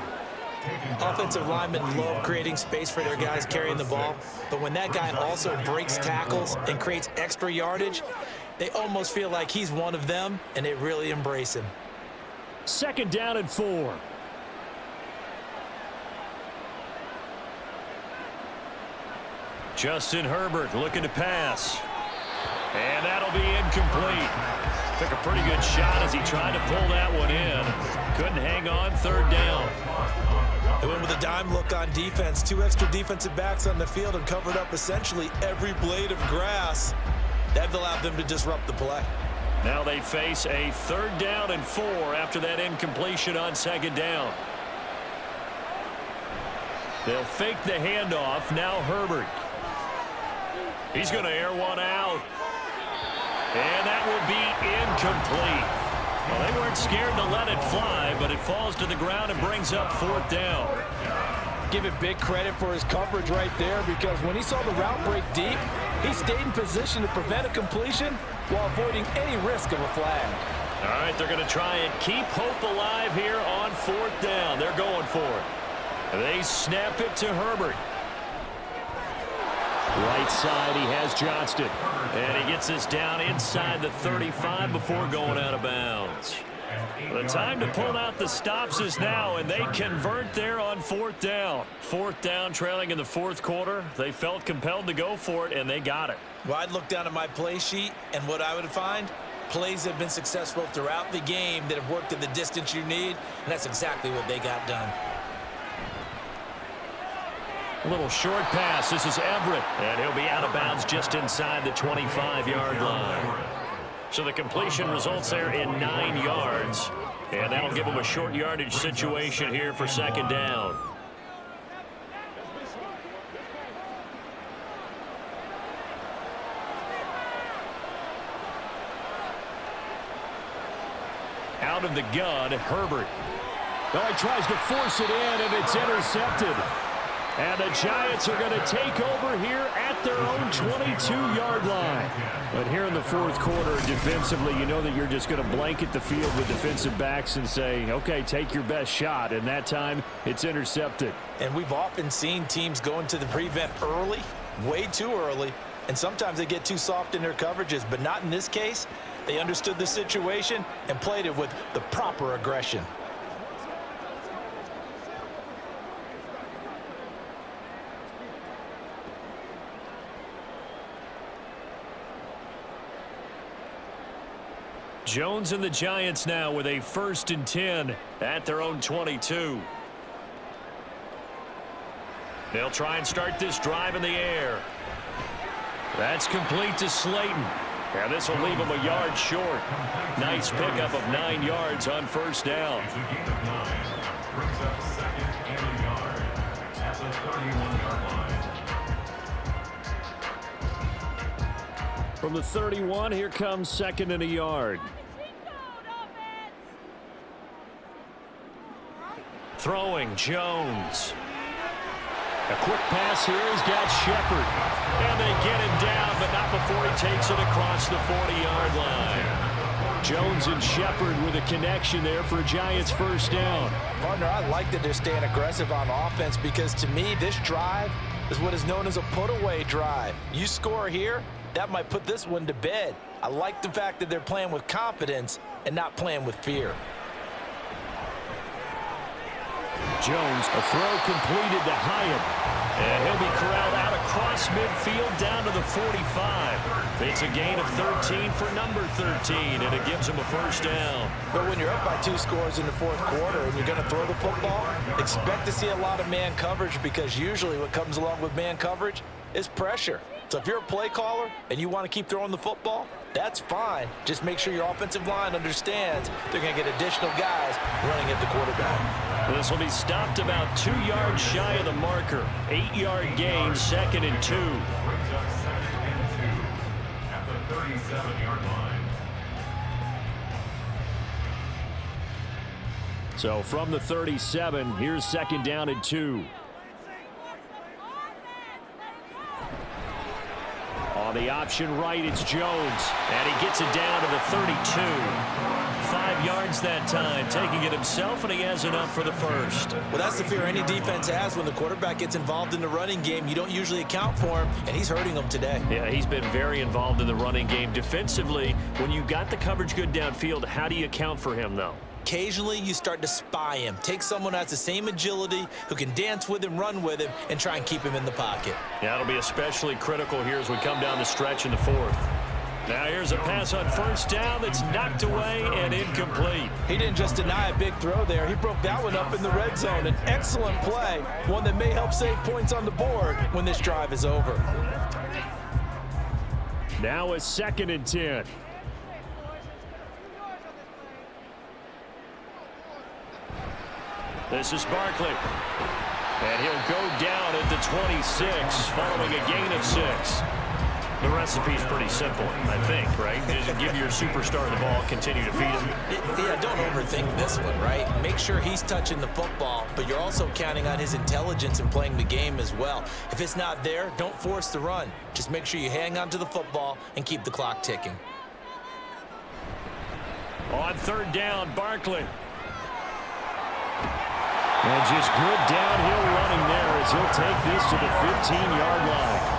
Offensive linemen love creating space for their guys carrying the ball, but when that guy also breaks tackles and creates extra yardage, they almost feel like he's one of them, and they really embrace him. 2nd down and 4. Justin Herbert looking to pass. And that'll be incomplete. Took a pretty good shot as he tried to pull that one in. Couldn't hang on, 3rd down. They went with a dime look on defense. 2 extra defensive backs on the field and covered up essentially every blade of grass. That allowed them to disrupt the play. Now they face a 3rd down and 4 after that incompletion on 2nd down. They'll fake the handoff. Now Herbert. He's going to air one out. And that will be incomplete. Well, they weren't scared to let it fly, but it falls to the ground and brings up 4th down. Give it big credit for his coverage right there, because when he saw the route break deep, he stayed in position to prevent a completion while avoiding any risk of a flag. All right, they're going to try and keep hope alive here on 4th down. They're going for it. They snap it to Herbert. Right side, he has Johnston. And he gets this down inside the 35 before going out of bounds. The time to pull out the stops is now, and they convert there on 4th down. 4th down, trailing in the 4th quarter. They felt compelled to go for it, and they got it. Well, I'd look down at my play sheet, and what I would find Plays have been successful throughout the game that have worked at the distance you need, and that's exactly what they got done. A little short pass. This is Everett, and he'll be out of bounds just inside the 25-yard line. So the completion results there in 9 yards, and that'll give him a short yardage situation here for second down. Out of the gun, Herbert. Well, he tries to force it in, and it's intercepted. And the Giants are going to take over here at their own 22-yard line. But here in the fourth quarter, defensively, you know that you're just going to blanket the field with defensive backs and say, okay, take your best shot. And that time, it's intercepted. And we've often seen teams go into the prevent early, way too early, and sometimes they get too soft in their coverages, but not in this case. They understood the situation and played it with the proper aggression. Jones and the Giants now with a 1st and 10 at their own 22. They'll try and start this drive in the air. That's complete to Slayton. And this will leave him a yard short. Nice pickup of 9 yards on first down. It's a gain of 9. Brings up 2nd and a yard at the 31-yard line. From the 31, here comes 2nd and a yard. Throwing Jones. A quick pass here. He's got Shepard. And they get him down, but not before he takes it across the 40-yard line. Jones and Shepard with a connection there for a Giants first down. Partner, I like that they're staying aggressive on offense because to me, this drive is what is known as a put-away drive. You score here, that might put this one to bed. I like the fact that they're playing with confidence and not playing with fear. Jones, a throw completed to Hyatt. And he'll be corralled out across midfield down to the 45. It's a gain of 13 for number 13, and it gives him a first down. But when you're up by 2 scores in the fourth quarter and you're going to throw the football, expect to see a lot of man coverage because usually what comes along with man coverage is pressure. So if you're a play caller and you want to keep throwing the football, that's fine. Just make sure your offensive line understands they're going to get additional guys running at the quarterback. This will be stopped about 2 yards shy of the marker. 8-yard gain, 2nd and 2. Brings up 2nd and 2 at the 37-yard line. So from the 37, here's 2nd down and 2. On the option right, it's Jones. And he gets it down to the 32. 5 yards that time, taking it himself, and he has enough for the first. Well, that's the fear any defense has when the quarterback gets involved in the running game. You don't usually account for him, and he's hurting them today. Yeah, he's been very involved in the running game. Defensively, when you got the coverage good downfield, how do you account for him, though? Occasionally, you start to spy him. Take someone who has the same agility, who can dance with him, run with him, and try and keep him in the pocket. Yeah, it'll be especially critical here as we come down the stretch in the fourth. Now here's a pass on first down that's knocked away and incomplete. He didn't just deny a big throw there. He broke that one up in the red zone. An excellent play, one that may help save points on the board when this drive is over. Now a 2nd and 10. This is Barkley. And he'll go down at the 26 following a gain of 6. The recipe's pretty simple, I think, right? Just give your superstar the ball, continue to feed him. Yeah, don't overthink this one, right? Make sure he's touching the football, but you're also counting on his intelligence in playing the game as well. If it's not there, don't force the run. Just make sure you hang on to the football and keep the clock ticking. On 3rd down, Barkley. And just good downhill running there as he'll take this to the 15-yard line.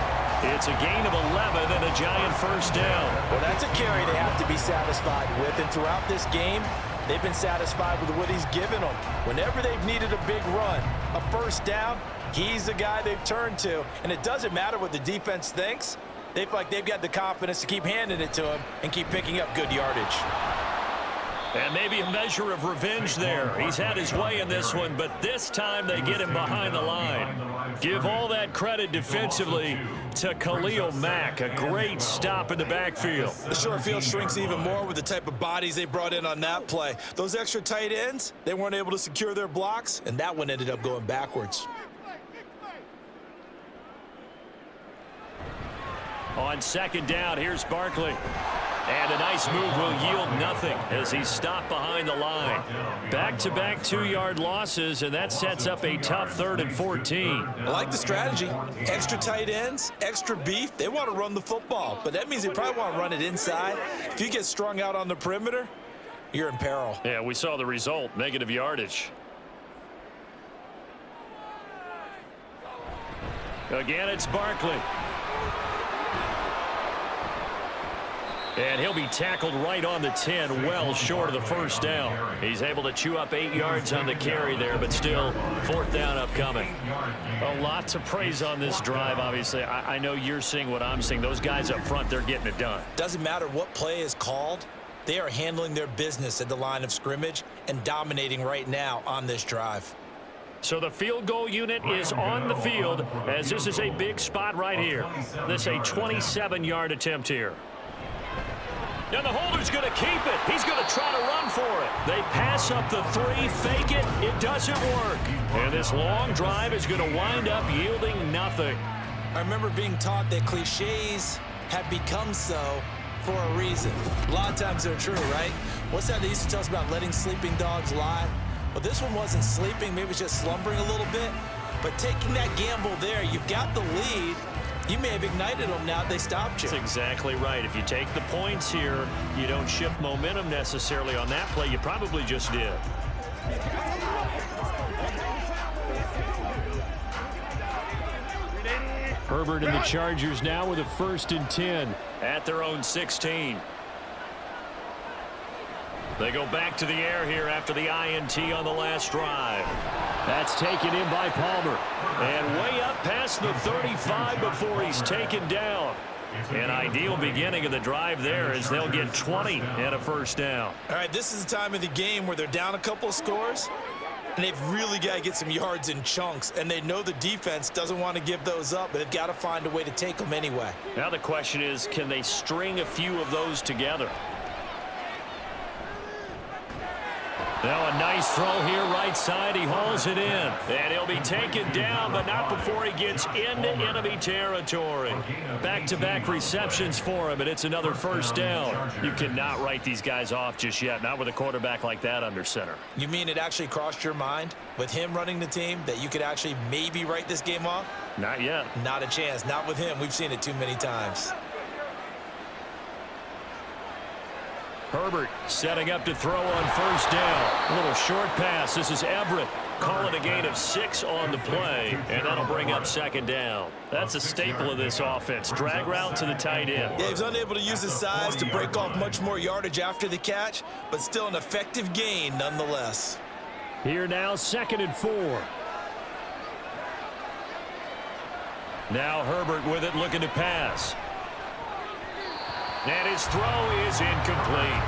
It's a gain of 11 and a Giant first down. Well, that's a carry they have to be satisfied with, and throughout this game, they've been satisfied with what he's given them. Whenever they've needed a big run, a first down, he's the guy they've turned to, and it doesn't matter what the defense thinks. They feel like they've got the confidence to keep handing it to him and keep picking up good yardage. And maybe a measure of revenge there. He's had his way in this one, but this time they get him behind the line. Give all that credit defensively to Khalil Mack. A great stop in the backfield. The short field shrinks even more with the type of bodies they brought in on that play. Those extra tight ends, they weren't able to secure their blocks, and that one ended up going backwards. On second down, here's Barkley. And a nice move will yield nothing as he's stopped behind the line. Back-to-back 2-yard losses, and that sets up a tough 3rd and 14. I like the strategy. Extra tight ends, extra beef. They want to run the football, but that means they probably want to run it inside. If you get strung out on the perimeter, you're in peril. Yeah, we saw the result, negative yardage. Again, it's Barkley. And he'll be tackled right on the 10, well short of the first down. He's able to chew up 8 yards on the carry there, but still 4th down upcoming. A lot to praise on this drive, obviously. I know you're seeing what I'm seeing. Those guys up front, they're getting it done. Doesn't matter what play is called. They are handling their business at the line of scrimmage and dominating right now on this drive. So the field goal unit is on the field as this is a big spot right here. This is a 27-yard attempt here. And the holder's going to keep it. He's going to try to run for it. They pass up the 3, fake it. It doesn't work. And this long drive is going to wind up yielding nothing. I remember being taught that cliches have become so for a reason. A lot of times they're true, right? What's that they used to tell us about letting sleeping dogs lie? Well, this one wasn't sleeping. Maybe it was just slumbering a little bit. But taking that gamble there, you've got the lead. You may have ignited them now. They stopped you. That's exactly right. If you take the points here, you don't shift momentum necessarily on that play. You probably just did. Herbert and the Chargers now with a 1st and 10 at their own 16. They go back to the air here after the INT on the last drive. That's taken in by Palmer. And way up past the 35 before he's taken down. An ideal beginning of the drive there as they'll get 20 and a 1st down. All right, this is the time of the game where they're down a couple of scores, and they've really got to get some yards in chunks, and they know the defense doesn't want to give those up, but they've got to find a way to take them anyway. Now the question is, can they string a few of those together? Now a nice throw here right side. He hauls it in. And he'll be taken down, but not before he gets into enemy territory. Back-to-back receptions for him, and it's another 1st down. You cannot write these guys off just yet, not with a quarterback like that under center. You mean it actually crossed your mind with him running the team that you could actually maybe write this game off? Not yet. Not a chance. Not with him. We've seen it too many times. Herbert setting up to throw on 1st down. A little short pass. This is Everett calling a gain of 6 on the play, and that'll bring up 2nd down. That's a staple of this offense. Drag route to the tight end. Yeah, he was unable to use his size to break off much more yardage after the catch, but still an effective gain nonetheless. Here now, 2nd and 4. Now Herbert with it, looking to pass. And his throw is incomplete.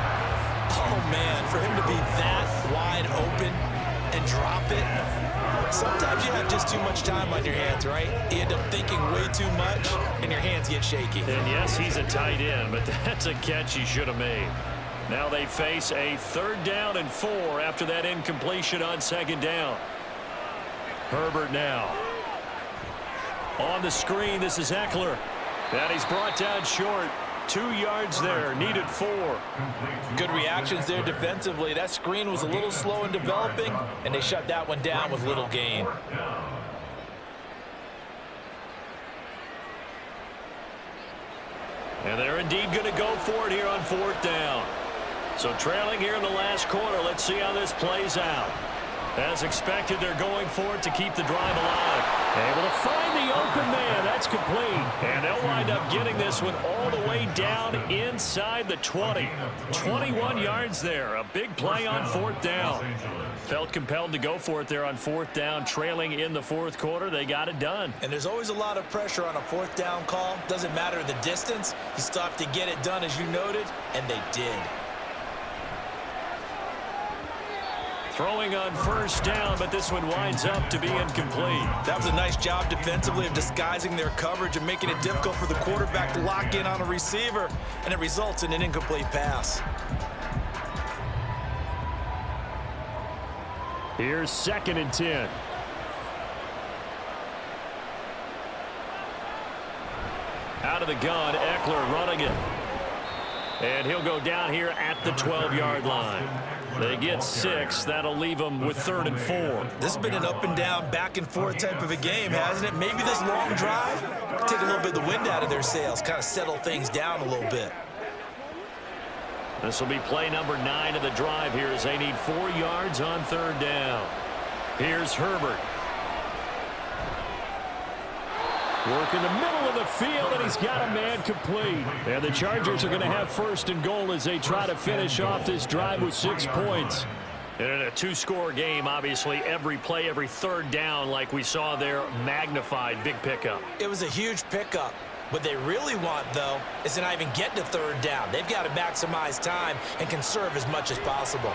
Oh, man, for him to be that wide open and drop it. Sometimes you have just too much time on your hands, right? You end up thinking way too much, and your hands get shaky. And yes, he's a tight end, but that's a catch he should have made. Now they face a 3rd down and 4 after that incompletion on 2nd down. Herbert now. On the screen, this is Eckler. And he's brought down short. 2 yards there, needed 4. Good reactions there defensively. That screen was a little slow in developing, and they shut that one down with little gain. And they're indeed going to go for it here on 4th down. So trailing here in the last quarter, let's see how this plays out. As expected, they're going for it to keep the drive alive. Able to find the open man. That's complete. And they'll wind up getting this one all the way down inside the 20. 21 yards there. A big play on fourth down. Felt compelled to go for it there on fourth down, trailing in the fourth quarter. They got it done. And there's always a lot of pressure on a fourth down call. Doesn't matter the distance. You still have to get it done, as you noted, and they did. Throwing on first down, but this one winds up to be incomplete. That was a nice job defensively of disguising their coverage and making it difficult for the quarterback to lock in on a receiver, and it results in an incomplete pass. Here's 2nd and 10. Out of the gun, Eckler running it. And he'll go down here at the 12-yard line. They get 6. That'll leave them with 3rd and 4. This has been an up and down, back and forth type of a game, hasn't it? Maybe this long drive take a little bit of the wind out of their sails, kind of settle things down a little bit. This will be play number 9 of the drive here as they need 4 yards on 3rd down. Here's Herbert. Work in the middle of the field, and he's got a man complete. And the Chargers are going to have 1st and goal as they try to finish off this drive with 6 points. And in a 2-score game, obviously, every play, every 3rd down, like we saw there, magnified. Big pickup. It was a huge pickup. What they really want, though, is to not even get to 3rd down. They've got to maximize time and conserve as much as possible.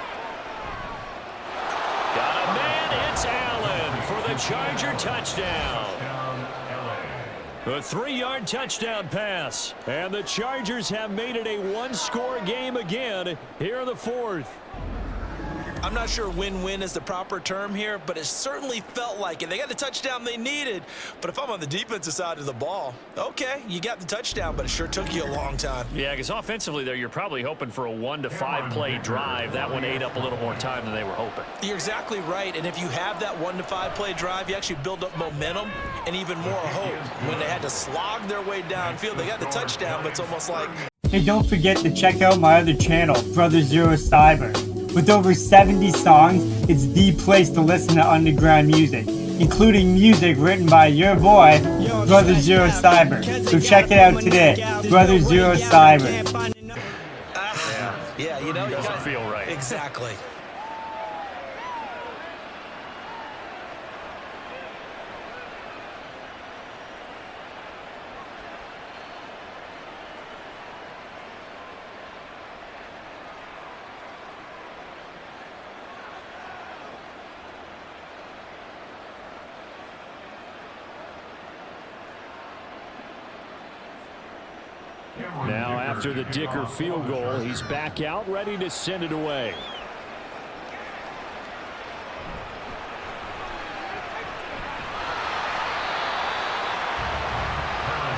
Got a man. It's Allen for the Charger touchdown. A 3-yard touchdown pass. And the Chargers have made it a 1-score game again here in the 4th. I'm not sure win-win is the proper term here, but it certainly felt like it. They got the touchdown they needed, but if I'm on the defensive side of the ball, okay, you got the touchdown, but it sure took you a long time. Yeah, because offensively there, you're probably hoping for a 1 to 5 play drive. That one ate up a little more time than they were hoping. You're exactly right, and if you have that 1 to 5 play drive, you actually build up momentum and even more hope. When they had to slog their way downfield, they got the touchdown, but it's almost like... Hey, don't forget to check out my other channel, Brother Zero Cyber. With over 70 songs, it's the place to listen to underground music, including music written by your boy, Brother Zero Cyber. So check it out today, Brother Zero Cyber. Yeah, you know, doesn't feel right. Exactly. Now after the Dicker field goal, he's back out, ready to send it away.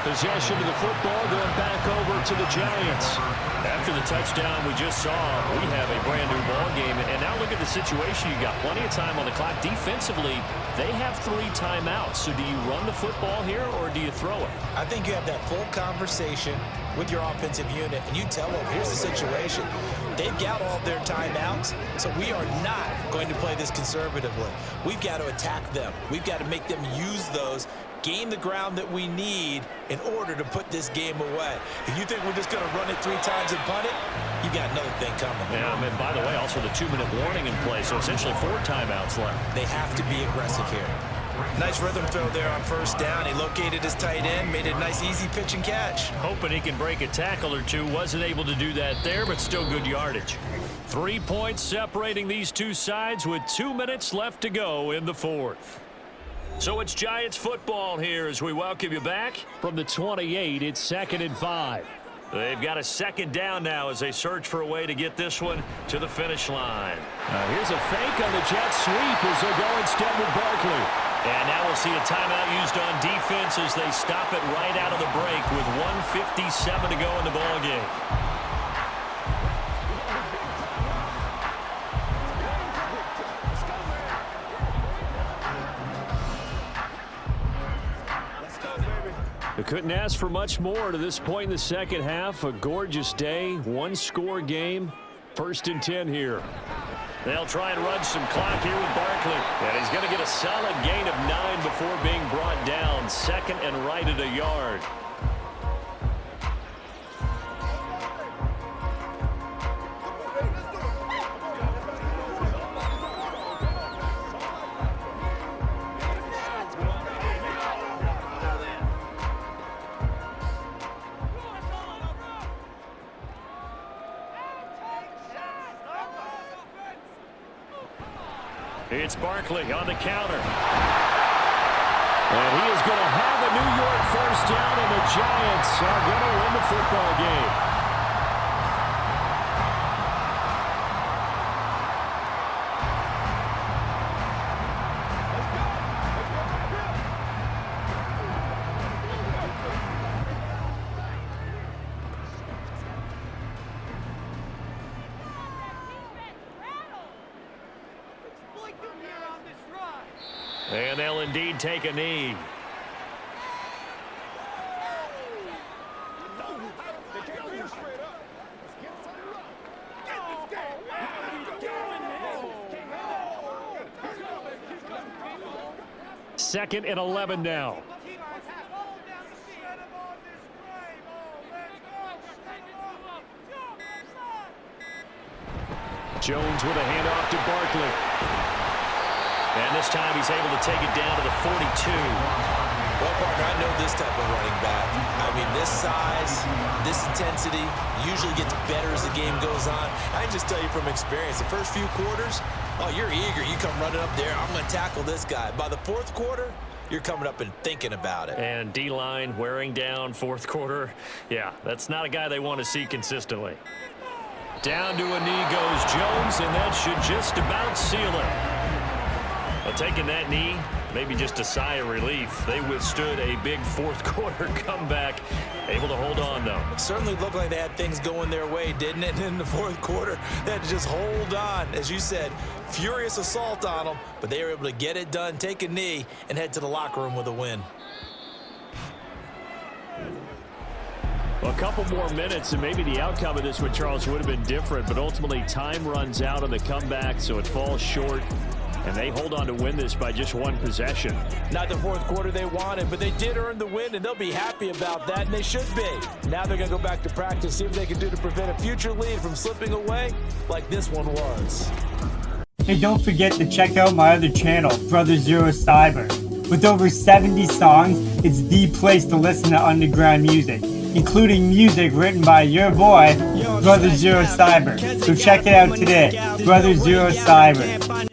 Possession of the football going back over to the Giants. After the touchdown we just saw, we have a brand new ball game. And now look at the situation. You got plenty of time on the clock. Defensively, they have 3 timeouts. So do you run the football here or do you throw it? I think you have that full conversation with your offensive unit, and you tell them, here's the situation. They've got all their timeouts, so we are not going to play this conservatively. We've got to attack them. We've got to make them use those, gain the ground that we need in order to put this game away. If you think we're just going to run it 3 times and punt it, you got another thing coming. Yeah, and by the way, also the 2-minute warning in play, so essentially 4 timeouts left. They have to be aggressive here. Nice rhythm throw there on first down. He located his tight end, made it a nice easy pitch and catch. Hoping he can break a tackle or two. Wasn't able to do that there, but still good yardage. 3 points separating these two sides with 2 minutes left to go in the 4th. So it's Giants football here as we welcome you back. From the 28, it's 2nd and 5. They've got a 2nd down now as they search for a way to get this one to the finish line. Here's a fake on the jet sweep as they go instead with Barkley. And now we'll see a timeout used on defense as they stop it right out of the break with 1:57 to go in the ballgame. They couldn't ask for much more to this point in the second half. A gorgeous day, 1-score game. First and 10 here. They'll try and run some clock here with Barkley. And he's going to get a solid gain of 9 before being brought down. Second and right at a yard. It's Barkley on the counter. And he is going to have a New York first down, and the Giants are going to win the football game. And they'll indeed take a knee. Second and 11 now. Jones with a handoff to Barkley. And this time he's able to take it down to the 42. Well, partner, I know this type of running back. I mean, this size, this intensity usually gets better as the game goes on. I can just tell you from experience, the first few quarters, oh, you're eager. You come running up there, I'm going to tackle this guy. By the fourth quarter, you're coming up and thinking about it. And D-line wearing down fourth quarter. Yeah, that's not a guy they want to see consistently. Down to a knee goes Jones, and that should just about seal it. Well, taking that knee, maybe just a sigh of relief. They withstood a big fourth quarter comeback. Able to hold on, though. It certainly looked like they had things going their way, didn't it? And in the fourth quarter, they had to just hold on. As you said, furious assault on them, but they were able to get it done, take a knee, and head to the locker room with a win. Well, a couple more minutes, and maybe the outcome of this with Charles would have been different, but ultimately time runs out on the comeback, so it falls short. And they hold on to win this by just one possession. Not the fourth quarter they wanted, but they did earn the win, and they'll be happy about that, and they should be. Now they're going to go back to practice, see what they can do to prevent a future lead from slipping away like this one was. Hey, don't forget to check out my other channel, Brother Zero Cyber. With over 70 songs, it's the place to listen to underground music, including music written by your boy, Brother Zero Cyber. So check it out today, Brother Zero Cyber.